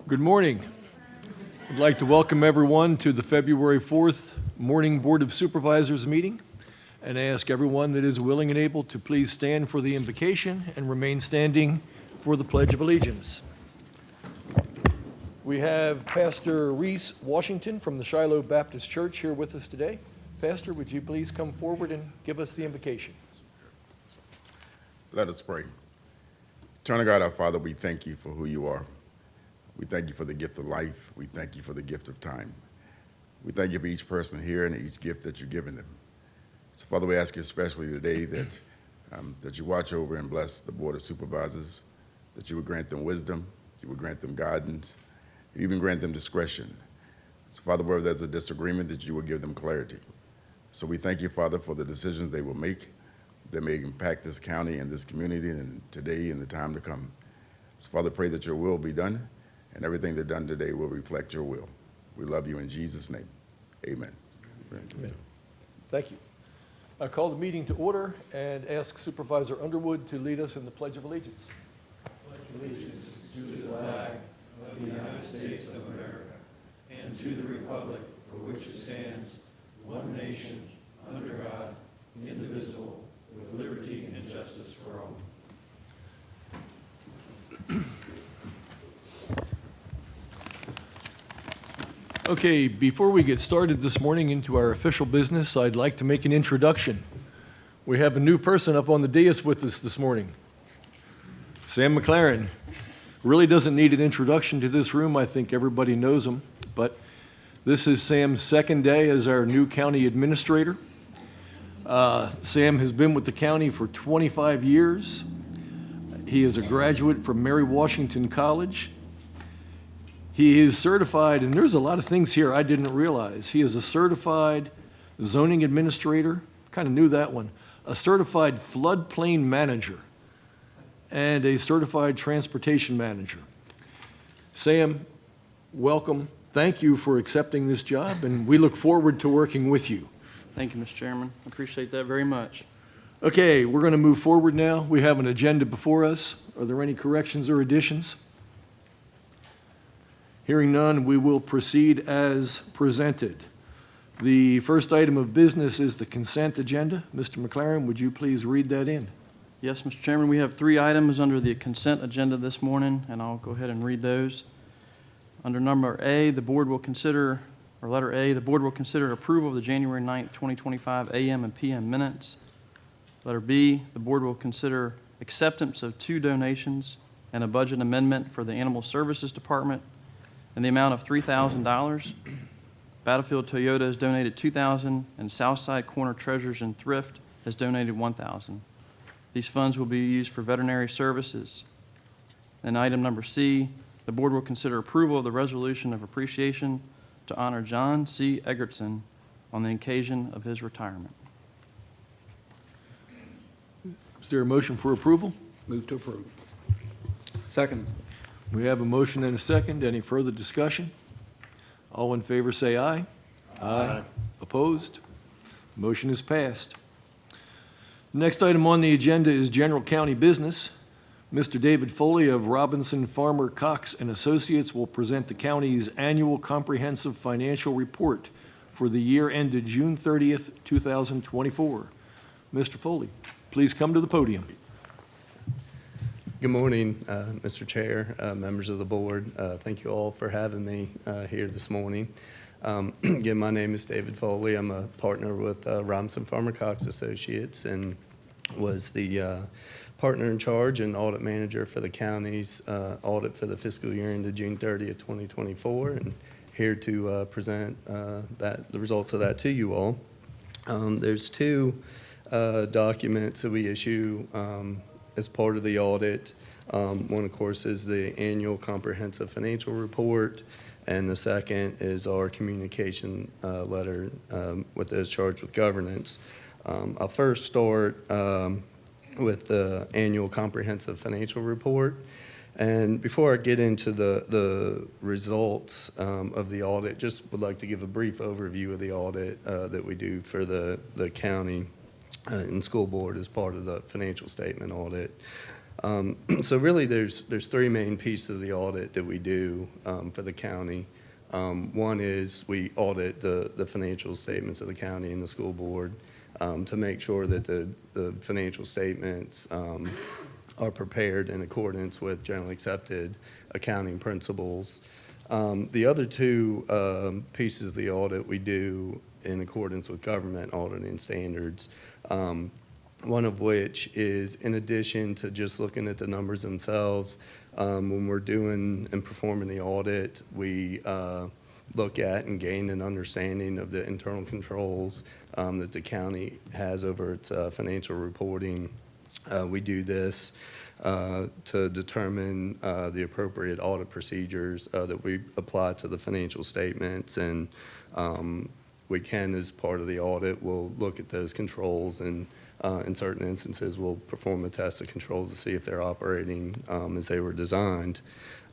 Good morning. I'd like to welcome everyone to the February 4th Morning Board of Supervisors meeting and ask everyone that is willing and able to please stand for the invocation and remain standing for the Pledge of Allegiance. We have Pastor Reese Washington from the Shiloh Baptist Church here with us today. Pastor, would you please come forward and give us the invocation? Let us pray. Eternal God, our Father, we thank you for who you are. We thank you for the gift of life. We thank you for the gift of time. We thank you for each person here and each gift that you've given them. So, Father, we ask you especially today that you watch over and bless the Board of Supervisors, that you would grant them wisdom, you would grant them guidance, you even grant them discretion. So, Father, where there's a disagreement, that you would give them clarity. So we thank you, Father, for the decisions they will make that may impact this county and this community and today and the time to come. So, Father, pray that your will be done, and everything that's done today will reflect your will. We love you in Jesus' name. Amen. Amen. Thank you. I call the meeting to order and ask Supervisor Underwood to lead us in the Pledge of Allegiance. Pledge allegiance to the flag of the United States of America and to the republic for which it stands, one nation, under God, indivisible, with liberty and justice for all. Okay, before we get started this morning into our official business, I'd like to make an introduction. We have a new person up on the dais with us this morning. Sam McLaren really doesn't need an introduction to this room. I think everybody knows him, but this is Sam's second day as our new county administrator. Sam has been with the county for 25 years. He is a graduate from Mary Washington College. He is certified, and there's a lot of things here I didn't realize. He is a certified zoning administrator, kind of knew that one, a certified floodplain manager, and a certified transportation manager. Sam, welcome. Thank you for accepting this job, and we look forward to working with you. Thank you, Mr. Chairman. I appreciate that very much. Okay, we're going to move forward now. We have an agenda before us. Are there any corrections or additions? Hearing none, we will proceed as presented. The first item of business is the consent agenda. Mr. McLaren, would you please read that in? Yes, Mr. Chairman, we have 3 items under the consent agenda this morning, and I'll go ahead and read those. Under number A, the board will consider, or letter A, the board will consider approval of the January 9th, 2025 AM and PM minutes. Letter B, the board will consider acceptance of 2 donations and a budget amendment for the Animal Services Department in the amount of $3,000. Battlefield Toyota has donated $2,000, and Southside Corner Treasures and Thrift has donated $1,000. These funds will be used for veterinary services. And item number C, the board will consider approval of the resolution of appreciation to honor John C. Egertson on the occasion of his retirement. Is there a motion for approval? Move to approve. Second. We have a motion and a second. Any further discussion? All in favor say aye. Aye. Opposed? Motion is passed. The next item on the agenda is general county business. Mr. David Foley of Robinson Farmer Cox and Associates will present the county's annual comprehensive financial report for the year ended June 30th, 2024. Mr. Foley, please come to the podium. Good morning, Mr. Chair, members of the board. Thank you all for having me here this morning. Again, my name is David Foley. I'm a partner with Robinson Farmer Cox Associates and was the partner in charge and audit manager for the county's audit for the fiscal year ended June 30th, 2024, and here to present the results of that to you all. There's 2 documents that we issue as part of the audit. One, of course, is the annual comprehensive financial report, and the second is our communication letter with those charged with governance. I'll first start with the annual comprehensive financial report. And before I get into the results of the audit, just would like to give a brief overview of the audit that we do for the county and school board as part of the financial statement audit. So really, there's three main pieces of the audit that we do for the county. One is we audit the financial statements of the county and the school board to make sure that the financial statements are prepared in accordance with generally accepted accounting principles. The other two pieces of the audit we do in accordance with government auditing standards, one of which is in addition to just looking at the numbers themselves, when we're doing and performing the audit, we look at and gain an understanding of the internal controls that the county has over its financial reporting. We do this to determine the appropriate audit procedures that we apply to the financial statements, and we can, as part of the audit, we'll look at those controls, and in certain instances, we'll perform a test of controls to see if they're operating as they were designed.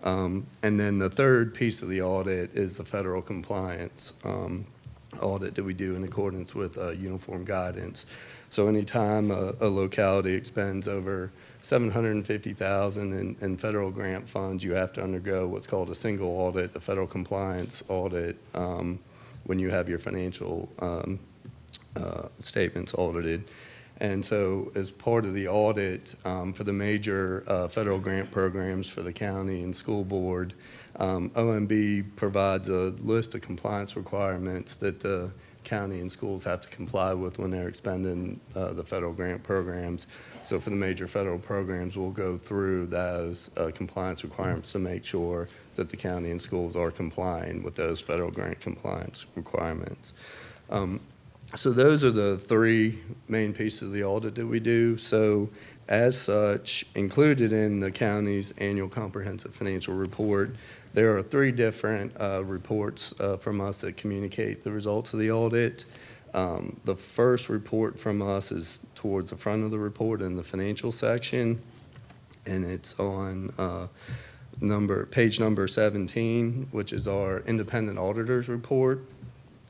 And then the third piece of the audit is the federal compliance audit that we do in accordance with uniform guidance. So anytime a locality expends over $750,000 in federal grant funds, you have to undergo what's called a single audit, a federal compliance audit, when you have your financial statements audited. And so as part of the audit for the major federal grant programs for the county and school board, OMB provides a list of compliance requirements that the county and schools have to comply with when they're expending the federal grant programs. So for the major federal programs, we'll go through those compliance requirements to make sure that the county and schools are complying with those federal grant compliance requirements. So those are the three main pieces of the audit that we do. So as such, included in the county's annual comprehensive financial report, there are three different reports from us that communicate the results of the audit. The first report from us is towards the front of the report in the financial section, and it's on page number 17, which is our independent auditor's report.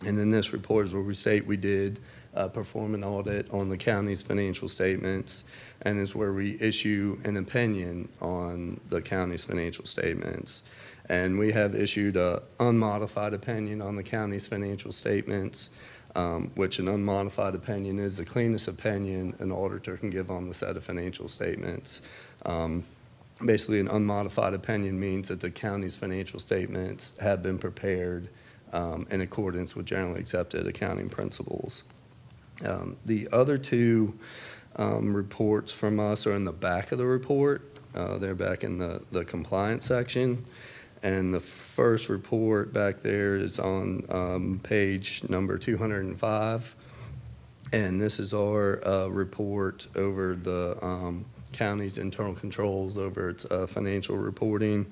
And in this report is where we state we did perform an audit on the county's financial statements, and is where we issue an opinion on the county's financial statements. And we have issued an unmodified opinion on the county's financial statements, which an unmodified opinion is the cleanest opinion an auditor can give on the set of financial statements. Basically, an unmodified opinion means that the county's financial statements have been prepared in accordance with generally accepted accounting principles. The other two reports from us are in the back of the report. They're back in the compliance section. And the first report back there is on page number 205. And this is our report over the county's internal controls over its financial reporting.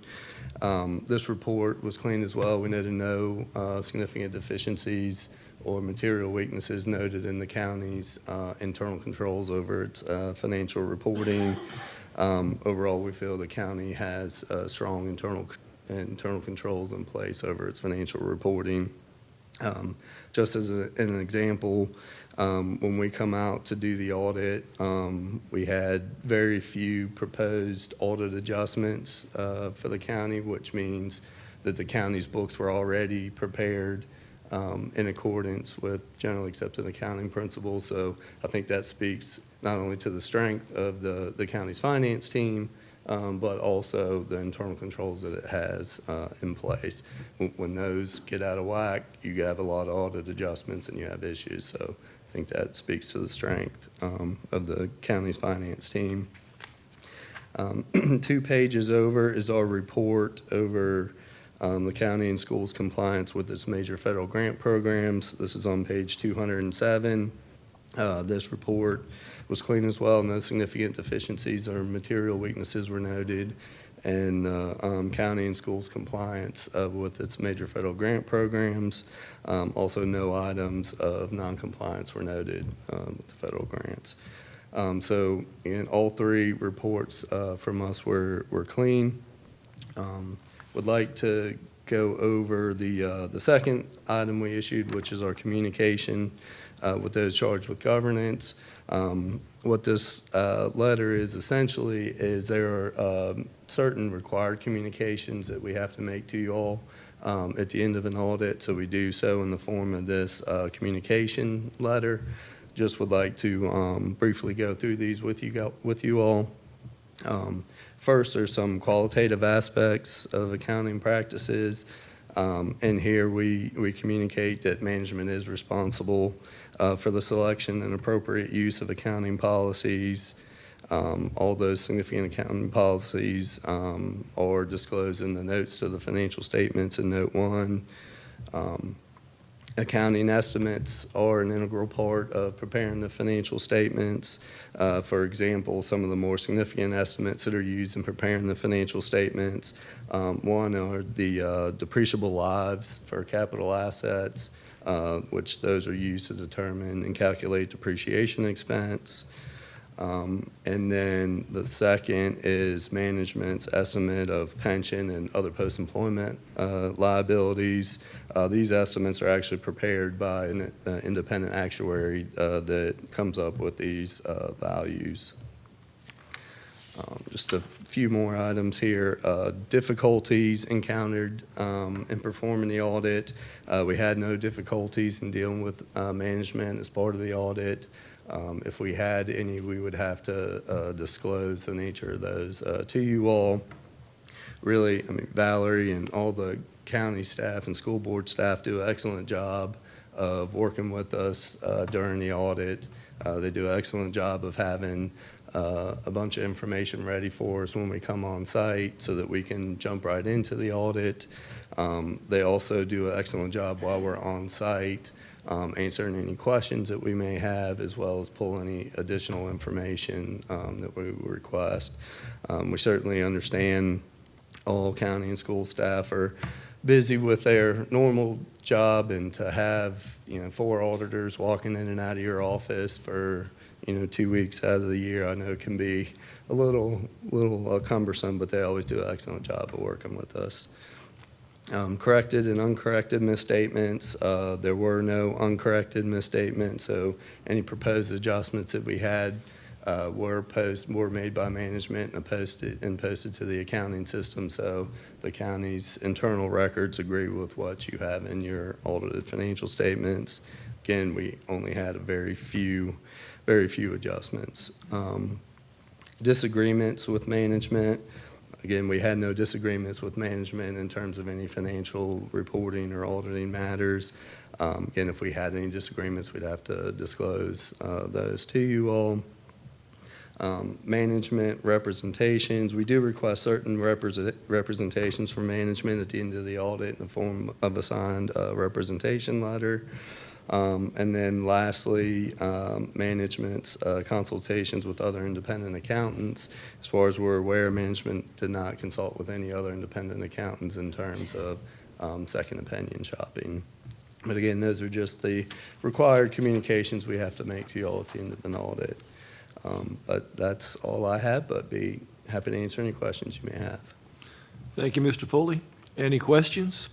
This report was clean as well. We noted no significant deficiencies or material weaknesses noted in the county's internal controls over its financial reporting. Overall, we feel the county has strong internal controls in place over its financial reporting. Just as an example, when we come out to do the audit, we had very few proposed audit adjustments for the county, which means that the county's books were already prepared in accordance with generally accepted accounting principles. So I think that speaks not only to the strength of the county's finance team, but also the internal controls that it has in place. When those get out of whack, you have a lot of audit adjustments and you have issues. So I think that speaks to the strength of the county's finance team. 2 pages over is our report over the county and schools' compliance with its major federal grant programs. This is on page 207. This report was clean as well. No significant deficiencies or material weaknesses were noted, and county and schools' compliance with its major federal grant programs. Also, no items of noncompliance were noted with the federal grants. So, again, all three reports from us were clean. Would like to go over the second item we issued, which is our communication with those charged with governance. What this letter is essentially is there are certain required communications that we have to make to you all at the end of an audit, so we do so in the form of this communication letter. Just would like to briefly go through these with you all. First, there's some qualitative aspects of accounting practices. And here we communicate that management is responsible for the selection and appropriate use of accounting policies. All those significant accounting policies are disclosed in the notes to the financial statements in Note 1. Accounting estimates are an integral part of preparing the financial statements. For example, some of the more significant estimates that are used in preparing the financial statements, one are the depreciable lives for capital assets, which those are used to determine and calculate depreciation expense. And then the second is management's estimate of pension and other post-employment liabilities. These estimates are actually prepared by an independent actuary that comes up with these values. Just a few more items here. Difficulties encountered in performing the audit. We had no difficulties in dealing with management as part of the audit. If we had any, we would have to disclose the nature of those to you all. Really, I mean, Valerie and all the county staff and school board staff do an excellent job of working with us during the audit. They do an excellent job of having a bunch of information ready for us when we come on site so that we can jump right into the audit. They also do an excellent job while we're on site answering any questions that we may have, as well as pull any additional information that we request. We certainly understand all county and school staff are busy with their normal job, and to have 4 auditors walking in and out of your office for 2 weeks out of the year, I know can be a little cumbersome, but they always do an excellent job of working with us. Corrected and uncorrected misstatements. There were no uncorrected misstatements, so any proposed adjustments that we had were made by management and posted to the accounting system, so the county's internal records agree with what you have in your audited financial statements. Again, we only had a very few adjustments. Disagreements with management. Again, we had no disagreements with management in terms of any financial reporting or auditing matters. Again, if we had any disagreements, we'd have to disclose those to you all. Management representations. We do request certain representations from management at the end of the audit in the form of a signed representation letter. And then lastly, management's consultations with other independent accountants. As far as we're aware, management did not consult with any other independent accountants in terms of second opinion shopping. But again, those are just the required communications we have to make to you all at the end of an audit. But that's all I have, but be happy to answer any questions you may have. Thank you, Mr. Foley. Any questions?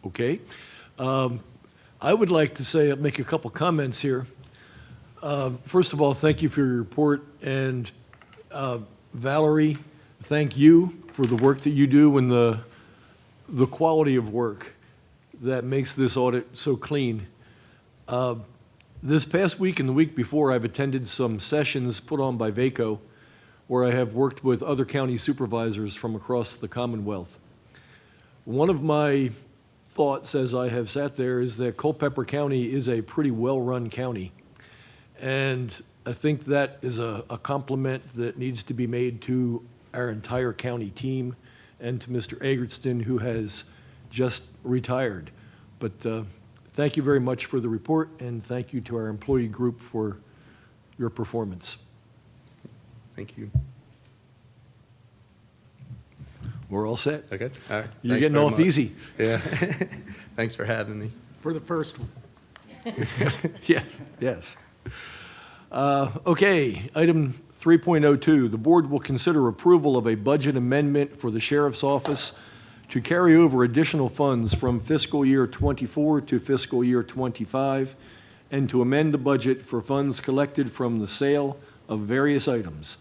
Okay. I would like to make a couple comments here. First of all, thank you for your report, and Valerie, thank you for the work that you do and the quality of work that makes this audit so clean. This past week and the week before, I've attended some sessions put on by VACO where I have worked with other county supervisors from across the Commonwealth. One of my thoughts as I have sat there is that Culpeper County is a pretty well-run county. And I think that is a compliment that needs to be made to our entire county team and to Mr. Egerton, who has just retired. But thank you very much for the report, and thank you to our employee group for your performance. Thank you. We're all set. Okay. All right. You're Thanks getting very off much. easy. Yeah. Thanks for having me. For the first one. Yes, yes. Okay, item 3.02, the board will consider approval of a budget amendment for the sheriff's office to carry over additional funds from fiscal year '24 to fiscal year '25, and to amend the budget for funds collected from the sale of various items.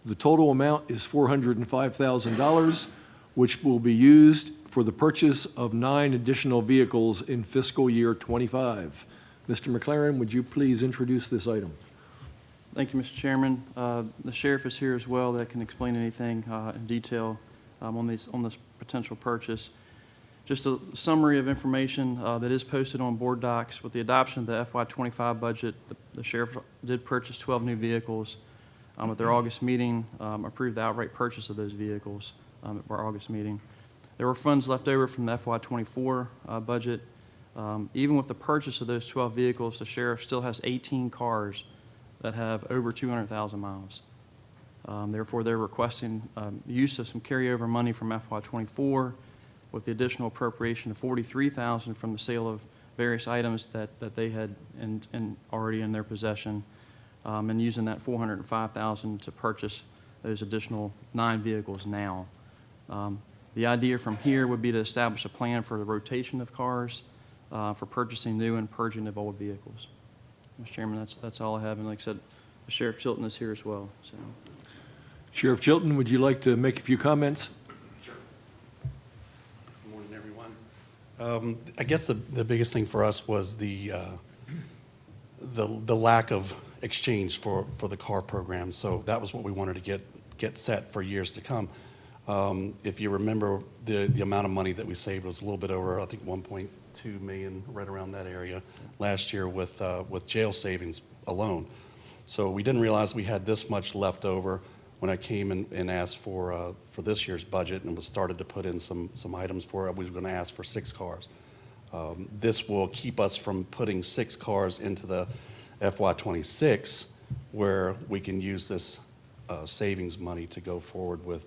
The total amount is $405,000, which will be used for the purchase of 9 additional vehicles in fiscal year '25. Mr. McLaren, would you please introduce this item? Thank you, Mr. Chairman. The sheriff is here as well that can explain anything in detail on this potential purchase. Just a summary of information that is posted on board docs. With the adoption of the FY25 budget, the sheriff did purchase 12 new vehicles. At their August meeting, approved the outright purchase of those vehicles at our August meeting. There were funds left over from the FY24 budget. Even with the purchase of those 12 vehicles, the sheriff still has 18 cars that have over 200,000 miles. Therefore, they're requesting use of some carryover money from FY24 with the additional appropriation of $43,000 from the sale of various items that they had already in their possession, and using that $405,000 to purchase those additional 9 vehicles now. The idea from here would be to establish a plan for the rotation of cars, for purchasing new and purging of old vehicles. Mr. Chairman, that's all I have, and like I said, Sheriff Chilton is here as well. So. Sheriff Chilton, would you like to make a few comments? Sure. Good morning, everyone. I guess the biggest thing for us was the lack of exchange for the car program. So that was what we wanted to get set for years to come. If you remember, the amount of money that we saved was a little bit over, I think, 1.2 million, right around that area last year with jail savings alone. So we didn't realize we had this much left over when I came and asked for this year's budget and was started to put in some items for it. We were going to ask for 6 cars. This will keep us from putting 6 cars into the FY26, where we can use this savings money to go forward with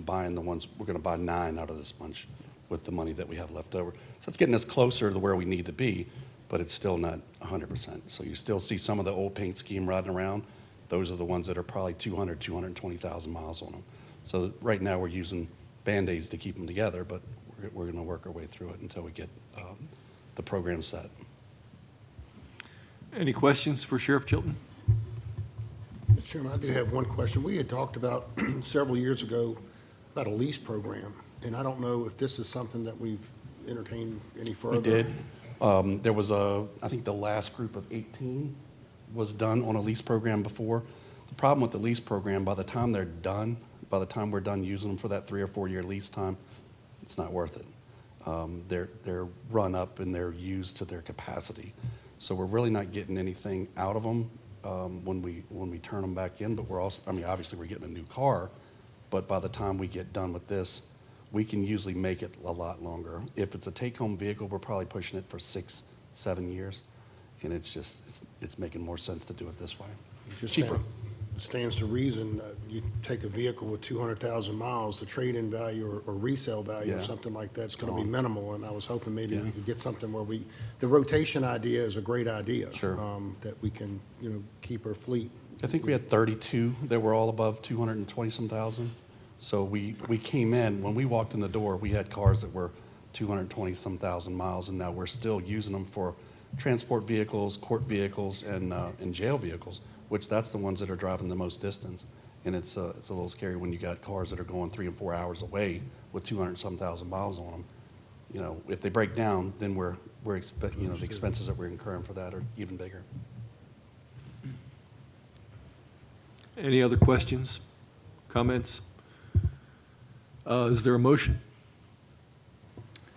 buying the ones. We're going to buy 9 out of this bunch with the money that we have left over. So it's getting us closer to where we need to be, but it's still not 100%. So you still see some of the old paint scheme riding around. Those are the ones that are probably 220,000 miles on them. So right now we're using Band-Aids to keep them together, but we're going to work our way through it until we get the program set. Any questions for Sheriff Chilton? Mr. Chairman, I do have one question. We had talked about several years ago about a lease program, and I don't know if this is something that we've entertained any further. We did. There was I think the last group of 18 was done on a lease program before. The problem with the lease program, by the time we're done using them for that 3 or 4 year lease time, it's not worth it. They're run up and they're used to their capacity. So we're really not getting anything out of them when we turn them back in, but we're also, obviously we're getting a new car, but by the time we get done with this, we can usually make it a lot longer. If it's a take-home vehicle, we're probably pushing it for 6, 7 years, and it's making more sense to do it this way. Just Cheaper. stands to reason, you take a vehicle with 200,000 miles, the trade-in value or resale value of Yeah. something like that's going to be Gone. minimal, and I was hoping maybe Yeah. we could get something where the rotation idea is a great idea. Sure. That we can, keep our fleet. I think we had 32 that were all above 220-some thousand. So we came in, when we walked in the door, we had cars that were 220-some thousand miles, and now we're still using them for transport vehicles, court vehicles, and jail vehicles, which that's the ones that are driving the most distance. And it's a little scary when you got cars that are going 3 and 4 hours away with 200-some thousand miles on them. If they break down, then the expenses that we're incurring for that are even bigger. Any other questions, comments? Is there a motion?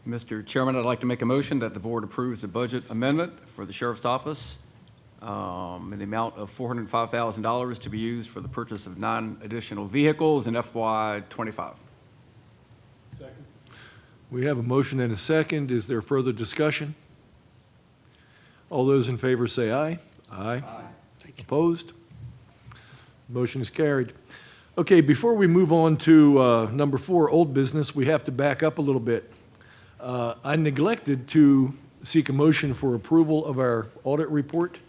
Mr. Chairman, I'd like to make a motion that the board approves the budget amendment for the sheriff's office in the amount of $405,000 to be used for the purchase of 9 additional vehicles in FY25. Second. We have a motion and a second. Is there further discussion? All those in favor say aye. Aye. Opposed? Motion is carried. Okay, before we move on to number 4, old business, we have to back up a little bit. I neglected to seek a motion for approval of our audit report.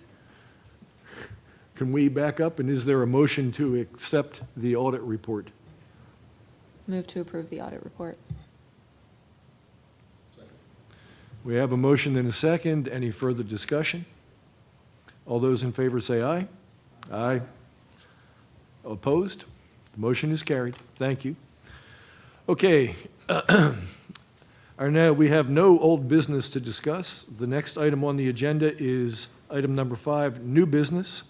Can we back up, and is there a motion to accept the audit report? Move to approve the audit report. We have a motion and a second. Any further discussion? All those in favor say aye. Aye. Opposed? The motion is carried. Thank you. Okay. Now, we have no old business to discuss. The next item on the agenda is item number 5, new business.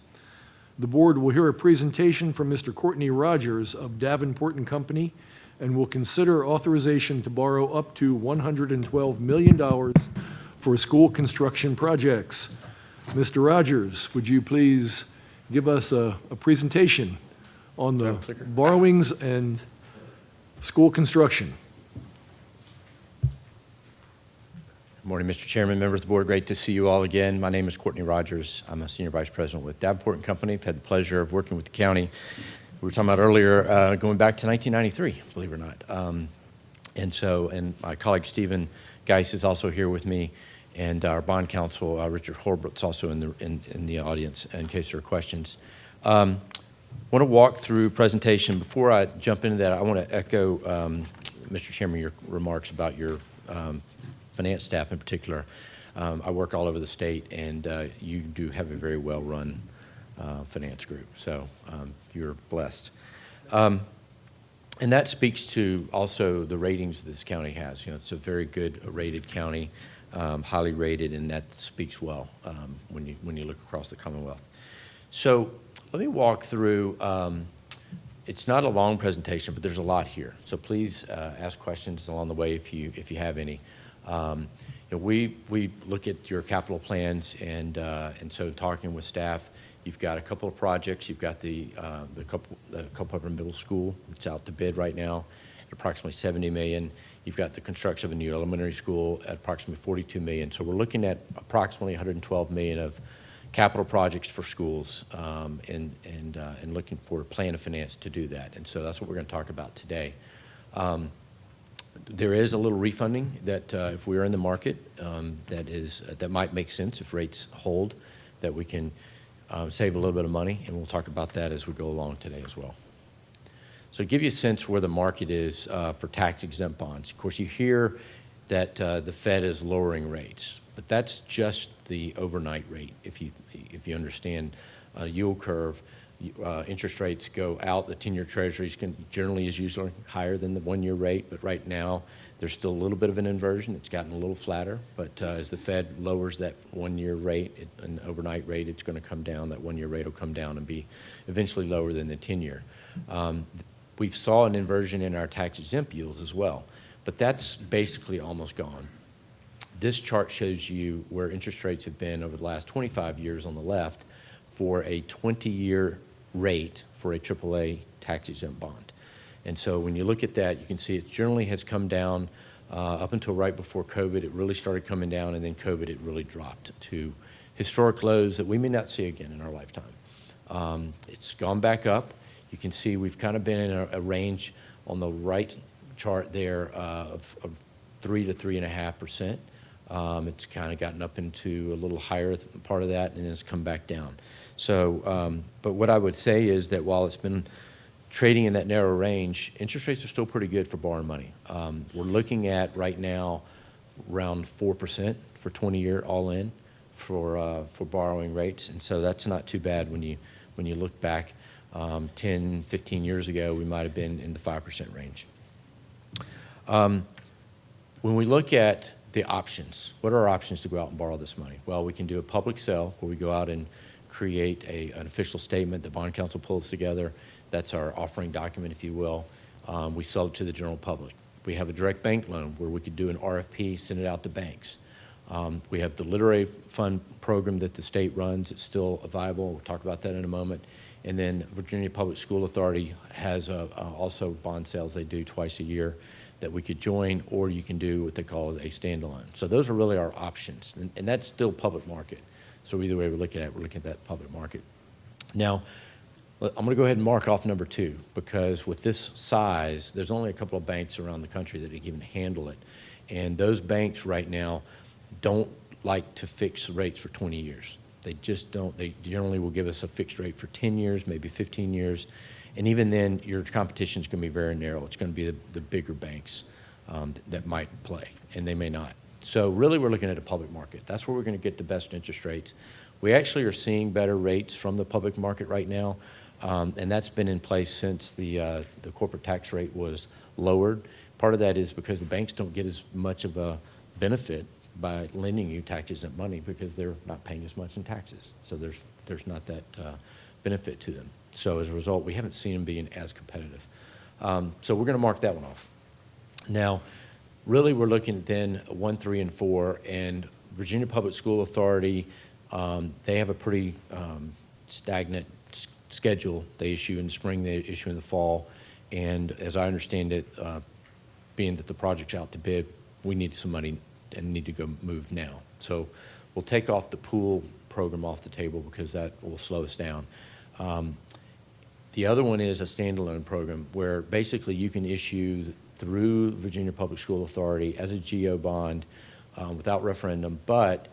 The board will hear a presentation from Mr. Courtney Rogers of Davenport and Company and will consider authorization to borrow up to $112 million for school construction projects. Mr. Rogers, would you please give us a presentation on the borrowings and school construction? Good morning, Mr. Chairman, members of the board. Great to see you all again. My name is Courtney Rogers. I'm a senior vice president with Davenport and Company. I've had the pleasure of working with the county. We were talking about earlier, going back to 1993, believe it or not. And my colleague Stephen Geis is also here with me, and our bond counsel, Richard Horbrooks, also in the audience in case there are questions. I want to walk through presentation. Before I jump into that, I want to echo, Mr. Chairman, your remarks about your finance staff in particular. I work all over the state, and you do have a very well-run finance group, so you're blessed. And that speaks to also the ratings this county has. You know, it's a very good rated county, highly rated, and that speaks well when you look across the Commonwealth. So let me walk through. It's not a long presentation, but there's a lot here. So please ask questions along the way if you have any. You know, we look at your capital plans, and so talking with staff, you've got a couple of projects. You've got the Culpeper Middle School that's out to bid right now at approximately $70 million. You've got the construction of a new elementary school at approximately $42 million. So we're looking at approximately $112 million of capital projects for schools, and looking for a plan of finance to do that. And so that's what we're going to talk about today. There is a little refunding that if we are in the market, that might make sense if rates hold, that we can save a little bit of money, and we'll talk about that as we go along today as well. So to give you a sense where the market is for tax-exempt bonds. Of course, you hear that the Fed is lowering rates, but that's just the overnight rate. If you understand yield curve, interest rates go out. The 10-year Treasuries generally is usually higher than the 1-year rate, but right now there's still a little bit of an inversion. It's gotten a little flatter, but as the Fed lowers that 1-year rate, an overnight rate, it's going to come down. That 1-year rate will come down and be eventually lower than the 10-year. We saw an inversion in our tax-exempt yields as well, but that's basically almost gone. This chart shows you where interest rates have been over the last 25 years on the left for a 20-year rate for a AAA tax-exempt bond. And so when you look at that, you can see it generally has come down up until right before COVID. It really started coming down, and then COVID, it really dropped to historic lows that we may not see again in our lifetime. It's gone back up. You can see we've kind of been in a range on the right chart there of 3 to 3.5%. It's kind of gotten up into a little higher part of that, and it's come back down. So, but what I would say is that while it's been trading in that narrow range, interest rates are still pretty good for borrowing money. We're looking at right now around 4% for 20-year all-in for borrowing rates, and so that's not too bad when you look back 10, 15 years ago. We might have been in the 5% range. When we look at the options, what are our options to go out and borrow this money? Well, we can do a public sale where we go out and create an official statement. The bond counsel pulls together. That's our offering document, if you will. We sell it to the general public. We have a direct bank loan where we could do an RFP, send it out to banks. We have the literary fund program that the state runs. It's still viable. We'll talk about that in a moment. And then Virginia Public School Authority has also bond sales they do twice a year that we could join, or you can do what they call a standalone. So those are really our options, and that's still public market. So either way we're looking at that public market. Now, I'm going to go ahead and mark off number 2, because with this size, there's only a couple of banks around the country that can even handle it. And those banks right now don't like to fix rates for 20 years. They just don't. They generally will give us a fixed rate for 10 years, maybe 15 years. And even then, your competition is going to be very narrow. It's going to be the bigger banks that might play, and they may not. So really, we're looking at a public market. That's where we're going to get the best interest rates. We actually are seeing better rates from the public market right now, and that's been in place since the corporate tax rate was lowered. Part of that is because the banks don't get as much of a benefit by lending you tax-exempt money because they're not paying as much in taxes. So there's not that benefit to them. So as a result, we haven't seen them being as competitive. So we're going to mark that one off. Now, really, we're looking at then 1, 3, and 4, and Virginia Public School Authority, they have a pretty stagnant schedule. They issue in the spring, they issue in the fall, and as I understand it, being that the project's out to bid, we need some money and need to go move now. So we'll take off the pool program off the table because that will slow us down. The other one is a standalone program where basically you can issue through Virginia Public School Authority as a GO bond without referendum, but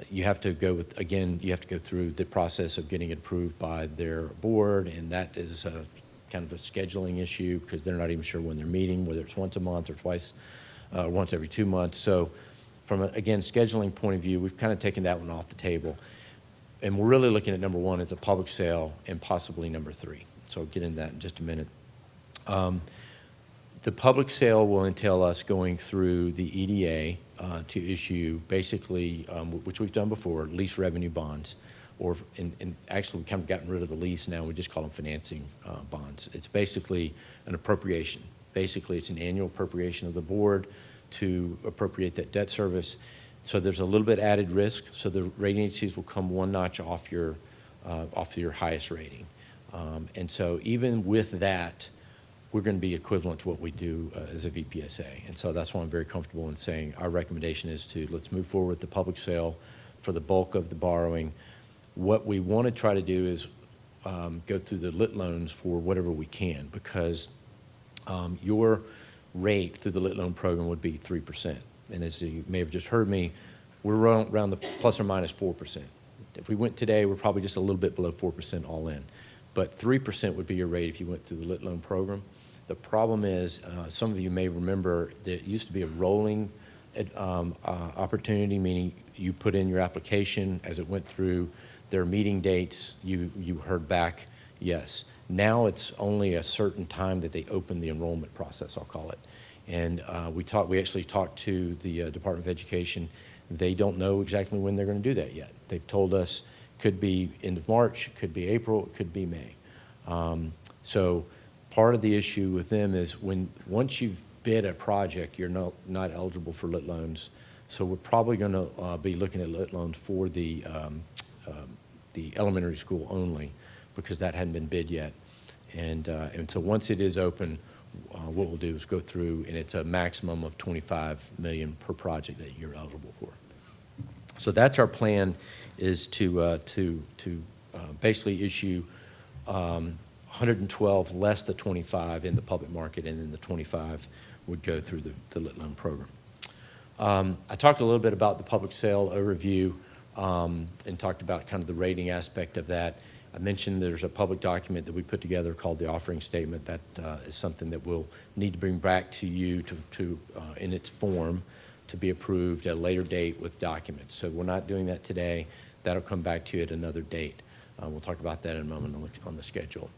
you have to go with, again, you have to go through the process of getting it approved by their board, and that is a kind of a scheduling issue because they're not even sure when they're meeting, whether it's once a month or twice, once every 2 months. So from a, again, scheduling point of view, we've kind of taken that one off the table. And we're really looking at number 1 as a public sale and possibly number 3. So I'll get into that in just a minute. The public sale will entail us going through the EDA to issue basically, which we've done before, lease revenue bonds. Or and actually we've kind of gotten rid of the lease now, we just call them financing bonds. It's basically an appropriation. Basically, it's an annual appropriation of the board to appropriate that debt service. So there's a little bit added risk. So the rating agencies will come one notch off your highest rating. And so even with that, we're going to be equivalent to what we do as a VPSA. And so that's why I'm very comfortable in saying our recommendation is to let's move forward with the public sale for the bulk of the borrowing. What we want to try to do is go through the lit loans for whatever we can, because your rate through the lit loan program would be 3%. And as you may have just heard me, we're around the plus or minus 4%. If we went today, we're probably just a little bit below 4% all in. But 3% would be your rate if you went through the lit loan program. The problem is, some of you may remember, there used to be a rolling opportunity, meaning you put in your application as it went through their meeting dates, you heard back yes. Now it's only a certain time that they open the enrollment process, I'll call it. And we actually talked to the Department of Education. They don't know exactly when they're going to do that yet. They've told us could be end of March, could be April, it could be May. So part of the issue with them is once you've bid a project, you're not eligible for lit loans. So we're probably going to be looking at lit loans for the elementary school only, because that hadn't been bid yet. And so once it is open, what we'll do is go through, and it's a maximum of $25 million per project that you're eligible for. So that's our plan, is to basically issue 112 less the 25 in the public market, and then the 25 would go through the lit loan program. I talked a little bit about the public sale overview and talked about kind of the rating aspect of that. I mentioned there's a public document that we put together called the offering statement. That is something that we'll need to bring back to you in its form to be approved at a later date with documents. So we're not doing that today. That'll come back to you at another date. We'll talk about that in a moment on the schedule.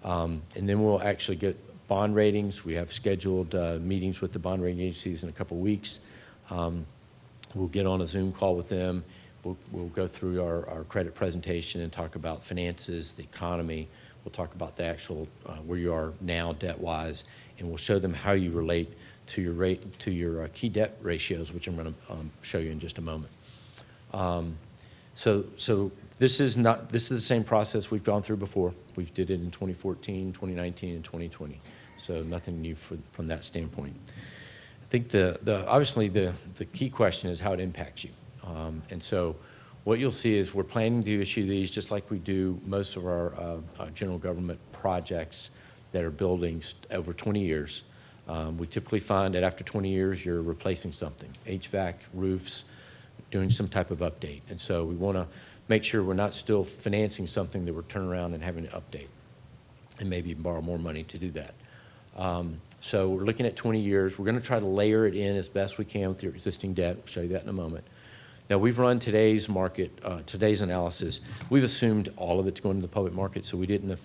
And then we'll actually get bond ratings. We have scheduled meetings with the bond rating agencies in a couple weeks. We'll get on a Zoom call with them. We'll go through our credit presentation and talk about finances, the economy. We'll talk about the actual where you are now debt-wise, and we'll show them how you relate to your key debt ratios, which I'm going to show you in just a moment. So this is the same process we've gone through before. We did it in 2014, 2019, and 2020. So nothing new from that standpoint. I think obviously the key question is how it impacts you. And so what you'll see is we're planning to issue these just like we do most of our general government projects that are buildings over 20 years. We typically find that after 20 years, you're replacing something: HVAC, roofs, doing some type of update. And so we want to make sure we're not still financing something that we're turning around and having to update and maybe borrow more money to do that. So we're looking at 20 years. We're going to try to layer it in as best we can with your existing debt. We'll show you that in a moment. Now, we've run today's market, today's analysis. We've assumed all of it's going to the public market, so we didn't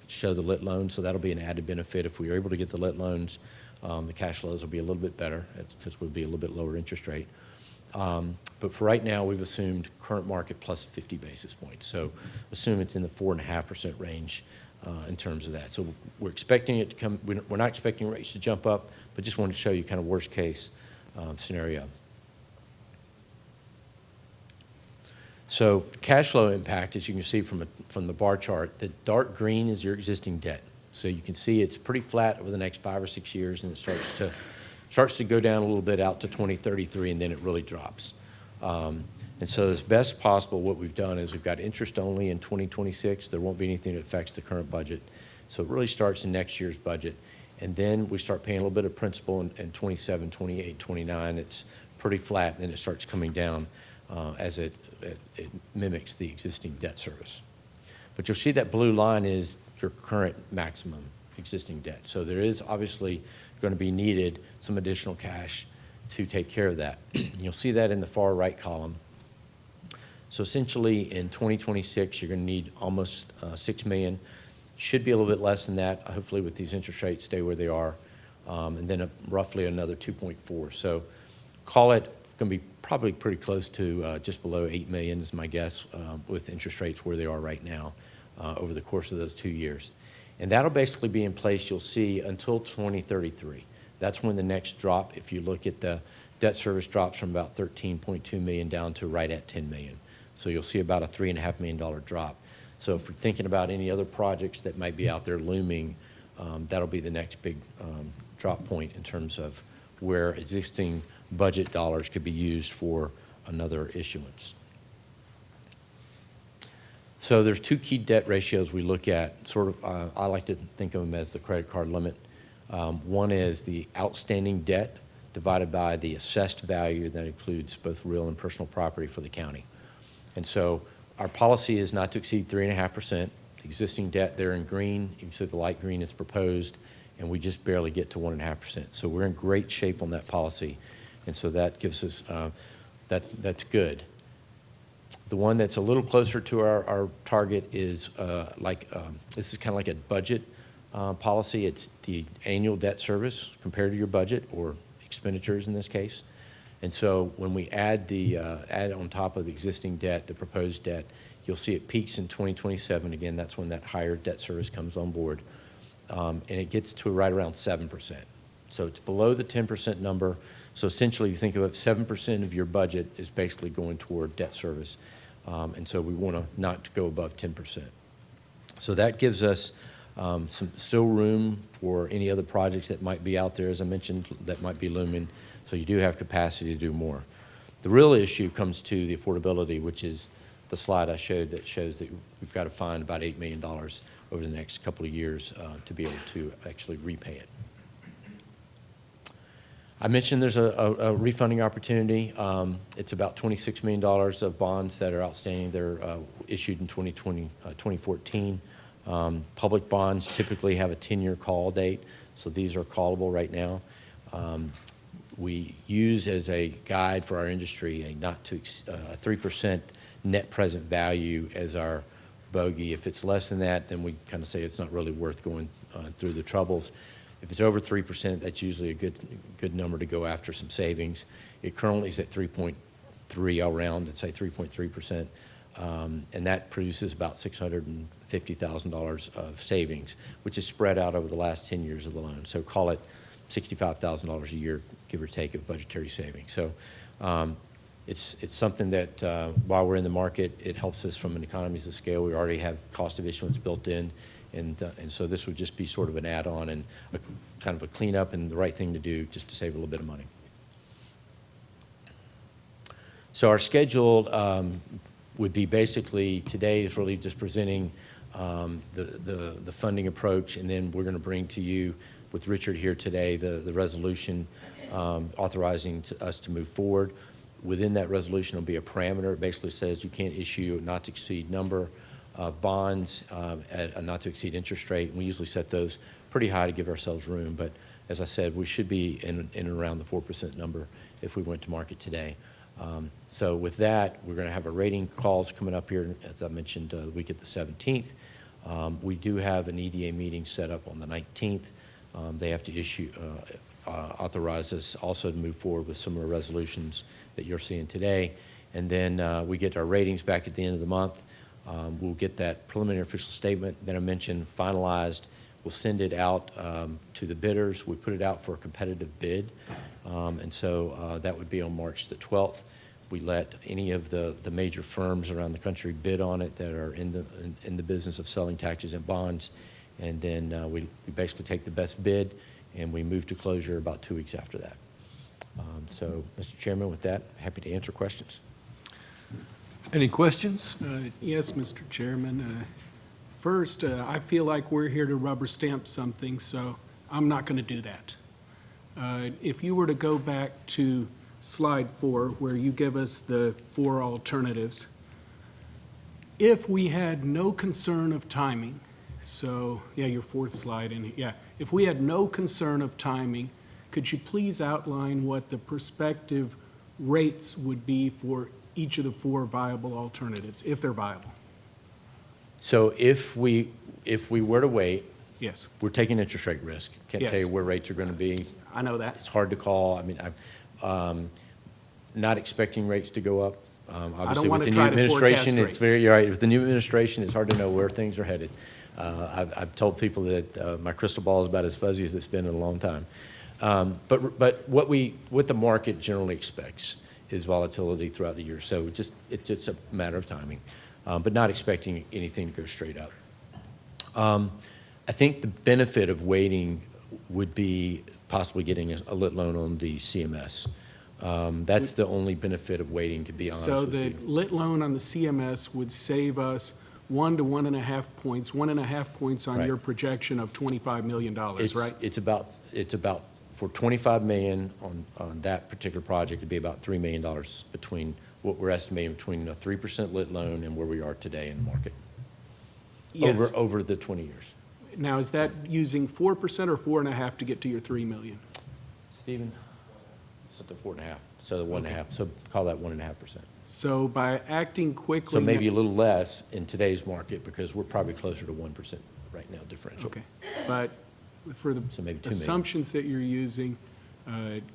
show the lit loans, so that'll be an added benefit. If we are able to get the lit loans, the cash flows will be a little bit better because we'll be a little bit lower interest rate. But for right now, we've assumed current market plus 50 basis points. So assume it's in the 4.5% range in terms of that. So we're expecting it to come, we're not expecting rates to jump up, but just wanted to show you kind of worst case scenario. So cash flow impact, as you can see from the bar chart, the dark green is your existing debt. So you can see it's pretty flat over the next 5 or 6 years, and it starts to go down a little bit out to 2033, and then it really drops. And so as best possible, what we've done is we've got interest only in 2026. There won't be anything that affects the current budget. So it really starts in next year's budget. And then we start paying a little bit of principal in 27, 28, 29. It's pretty flat, and then it starts coming down as it mimics the existing debt service. But you'll see that blue line is your current maximum existing debt. So there is obviously going to be needed some additional cash to take care of that. You'll see that in the far right column. So essentially in 2026, you're going to need almost $6 million. Should be a little bit less than that, hopefully with these interest rates stay where they are, and then roughly another 2.4. So call it going to be probably pretty close to just below 8 million is my guess with interest rates where they are right now over the course of those 2 years. And that'll basically be in place, you'll see, until 2033. That's when the next drop, if you look at the debt service, drops from about 13.2 million down to right at 10 million. So you'll see about a $3.5 million drop. So if we're thinking about any other projects that might be out there looming, that'll be the next big drop point in terms of where existing budget dollars could be used for another issuance. So there's 2 key debt ratios we look at. Sort of, I like to think of them as the credit card limit. One is the outstanding debt divided by the assessed value that includes both real and personal property for the county. And so our policy is not to exceed 3.5%. The existing debt there in green, you can see the light green is proposed, and we just barely get to 1.5%. So we're in great shape on that policy. And so that gives us, that's good. The one that's a little closer to our target is this is kind of like a budget policy. It's the annual debt service compared to your budget, or expenditures in this case. And so when we add add on top of the existing debt, the proposed debt, you'll see it peaks in 2027. Again, that's when that higher debt service comes on board. And it gets to right around 7%. So it's below the 10% number. So essentially, you think of it, 7% of your budget is basically going toward debt service. And so we want to not go above 10%. So that gives us some still room for any other projects that might be out there, as I mentioned, that might be looming. So you do have capacity to do more. The real issue comes to the affordability, which is the slide I showed that shows that we've got to find about $8 million over the next couple of years to be able to actually repay it. I mentioned there's a refunding opportunity. It's about $26 million of bonds that are outstanding. They're issued in 2014. Public bonds typically have a 10-year call date, so these are callable right now. We use as a guide for our industry a 3% net present value as our bogey. If it's less than that, then we kind of say it's not really worth going through the troubles. If it's over 3%, that's usually a good number to go after some savings. It currently is at 3.3, I'll round and say 3.3%, and that produces about $650,000 of savings, which is spread out over the last 10 years of the loan. So call it $65,000 a year, give or take, of budgetary savings. So it's something that while we're in the market, it helps us from an economies of scale. We already have cost of issuance built in. And so this would just be sort of an add-on and kind of a cleanup and the right thing to do just to save a little bit of money. So our schedule would be basically today is really just presenting the funding approach, and then we're going to bring to you with Richard here today the resolution authorizing us to move forward. Within that resolution will be a parameter. It basically says you can't issue a not to exceed number of bonds at a not to exceed interest rate. And we usually set those pretty high to give ourselves room. But as I said, we should be in and around the 4% number if we went to market today. So with that, we're going to have our rating calls coming up here, as I mentioned, the week at the 17th. We do have an EDA meeting set up on the 19th. They have to authorize us also to move forward with similar resolutions that you're seeing today. And then we get our ratings back at the end of the month. We'll get that preliminary official statement that I mentioned finalized. We'll send it out to the bidders. We put it out for a competitive bid. And so that would be on March the 12th. We let any of the major firms around the country bid on it that are in the business of selling taxes and bonds. And then we basically take the best bid and we move to closure about 2 weeks after that. So, Mr. Chairman, with that, happy to answer questions. Any questions? Yes, Mr. Chairman. First, I feel like we're here to rubber stamp something, so I'm not going to do that. If you were to go back to slide 4, where you give us the 4 alternatives, if we had no concern of timing, so, yeah, your 4th slide, if we had no concern of timing, could you please outline what the prospective rates would be for each of the 4 viable alternatives, if they're viable? So if we were to wait, Yes, we're taking interest rate risk. Can't tell Yes. you where rates are going to be. I know that. It's hard to call. I mean, I'm not expecting rates to go up. Obviously, wanna with the new try to forecast administration, it's rates. very, you're right, with the new administration, it's hard to know where things are headed. I've told people that my crystal ball is about as fuzzy as it's been in a long time. But what the market generally expects is volatility throughout the year. So it's just a matter of timing, but not expecting anything to go straight up. I think the benefit of waiting would be possibly getting a lit loan on the CMS. That's the only benefit of waiting, to be honest So with the you. lit loan on the CMS would save us 1 to 1.5 points, 1.5 points on Right. your projection of $25 million, right? It's about, for $25 million on that particular project, it'd be about $3 million between what we're estimating between a 3% lit loan and where we are today in the market. Yes. Over the 20 years. Now, is that using 4% or 4.5 to get to your 3 million? Stephen? It's at the 4.5, so the 1.5, so call that 1.5%. So by acting quickly. So maybe a little less in today's market because we're probably closer to 1% right now differential. Okay, but for the So maybe 2 million. assumptions that you're using,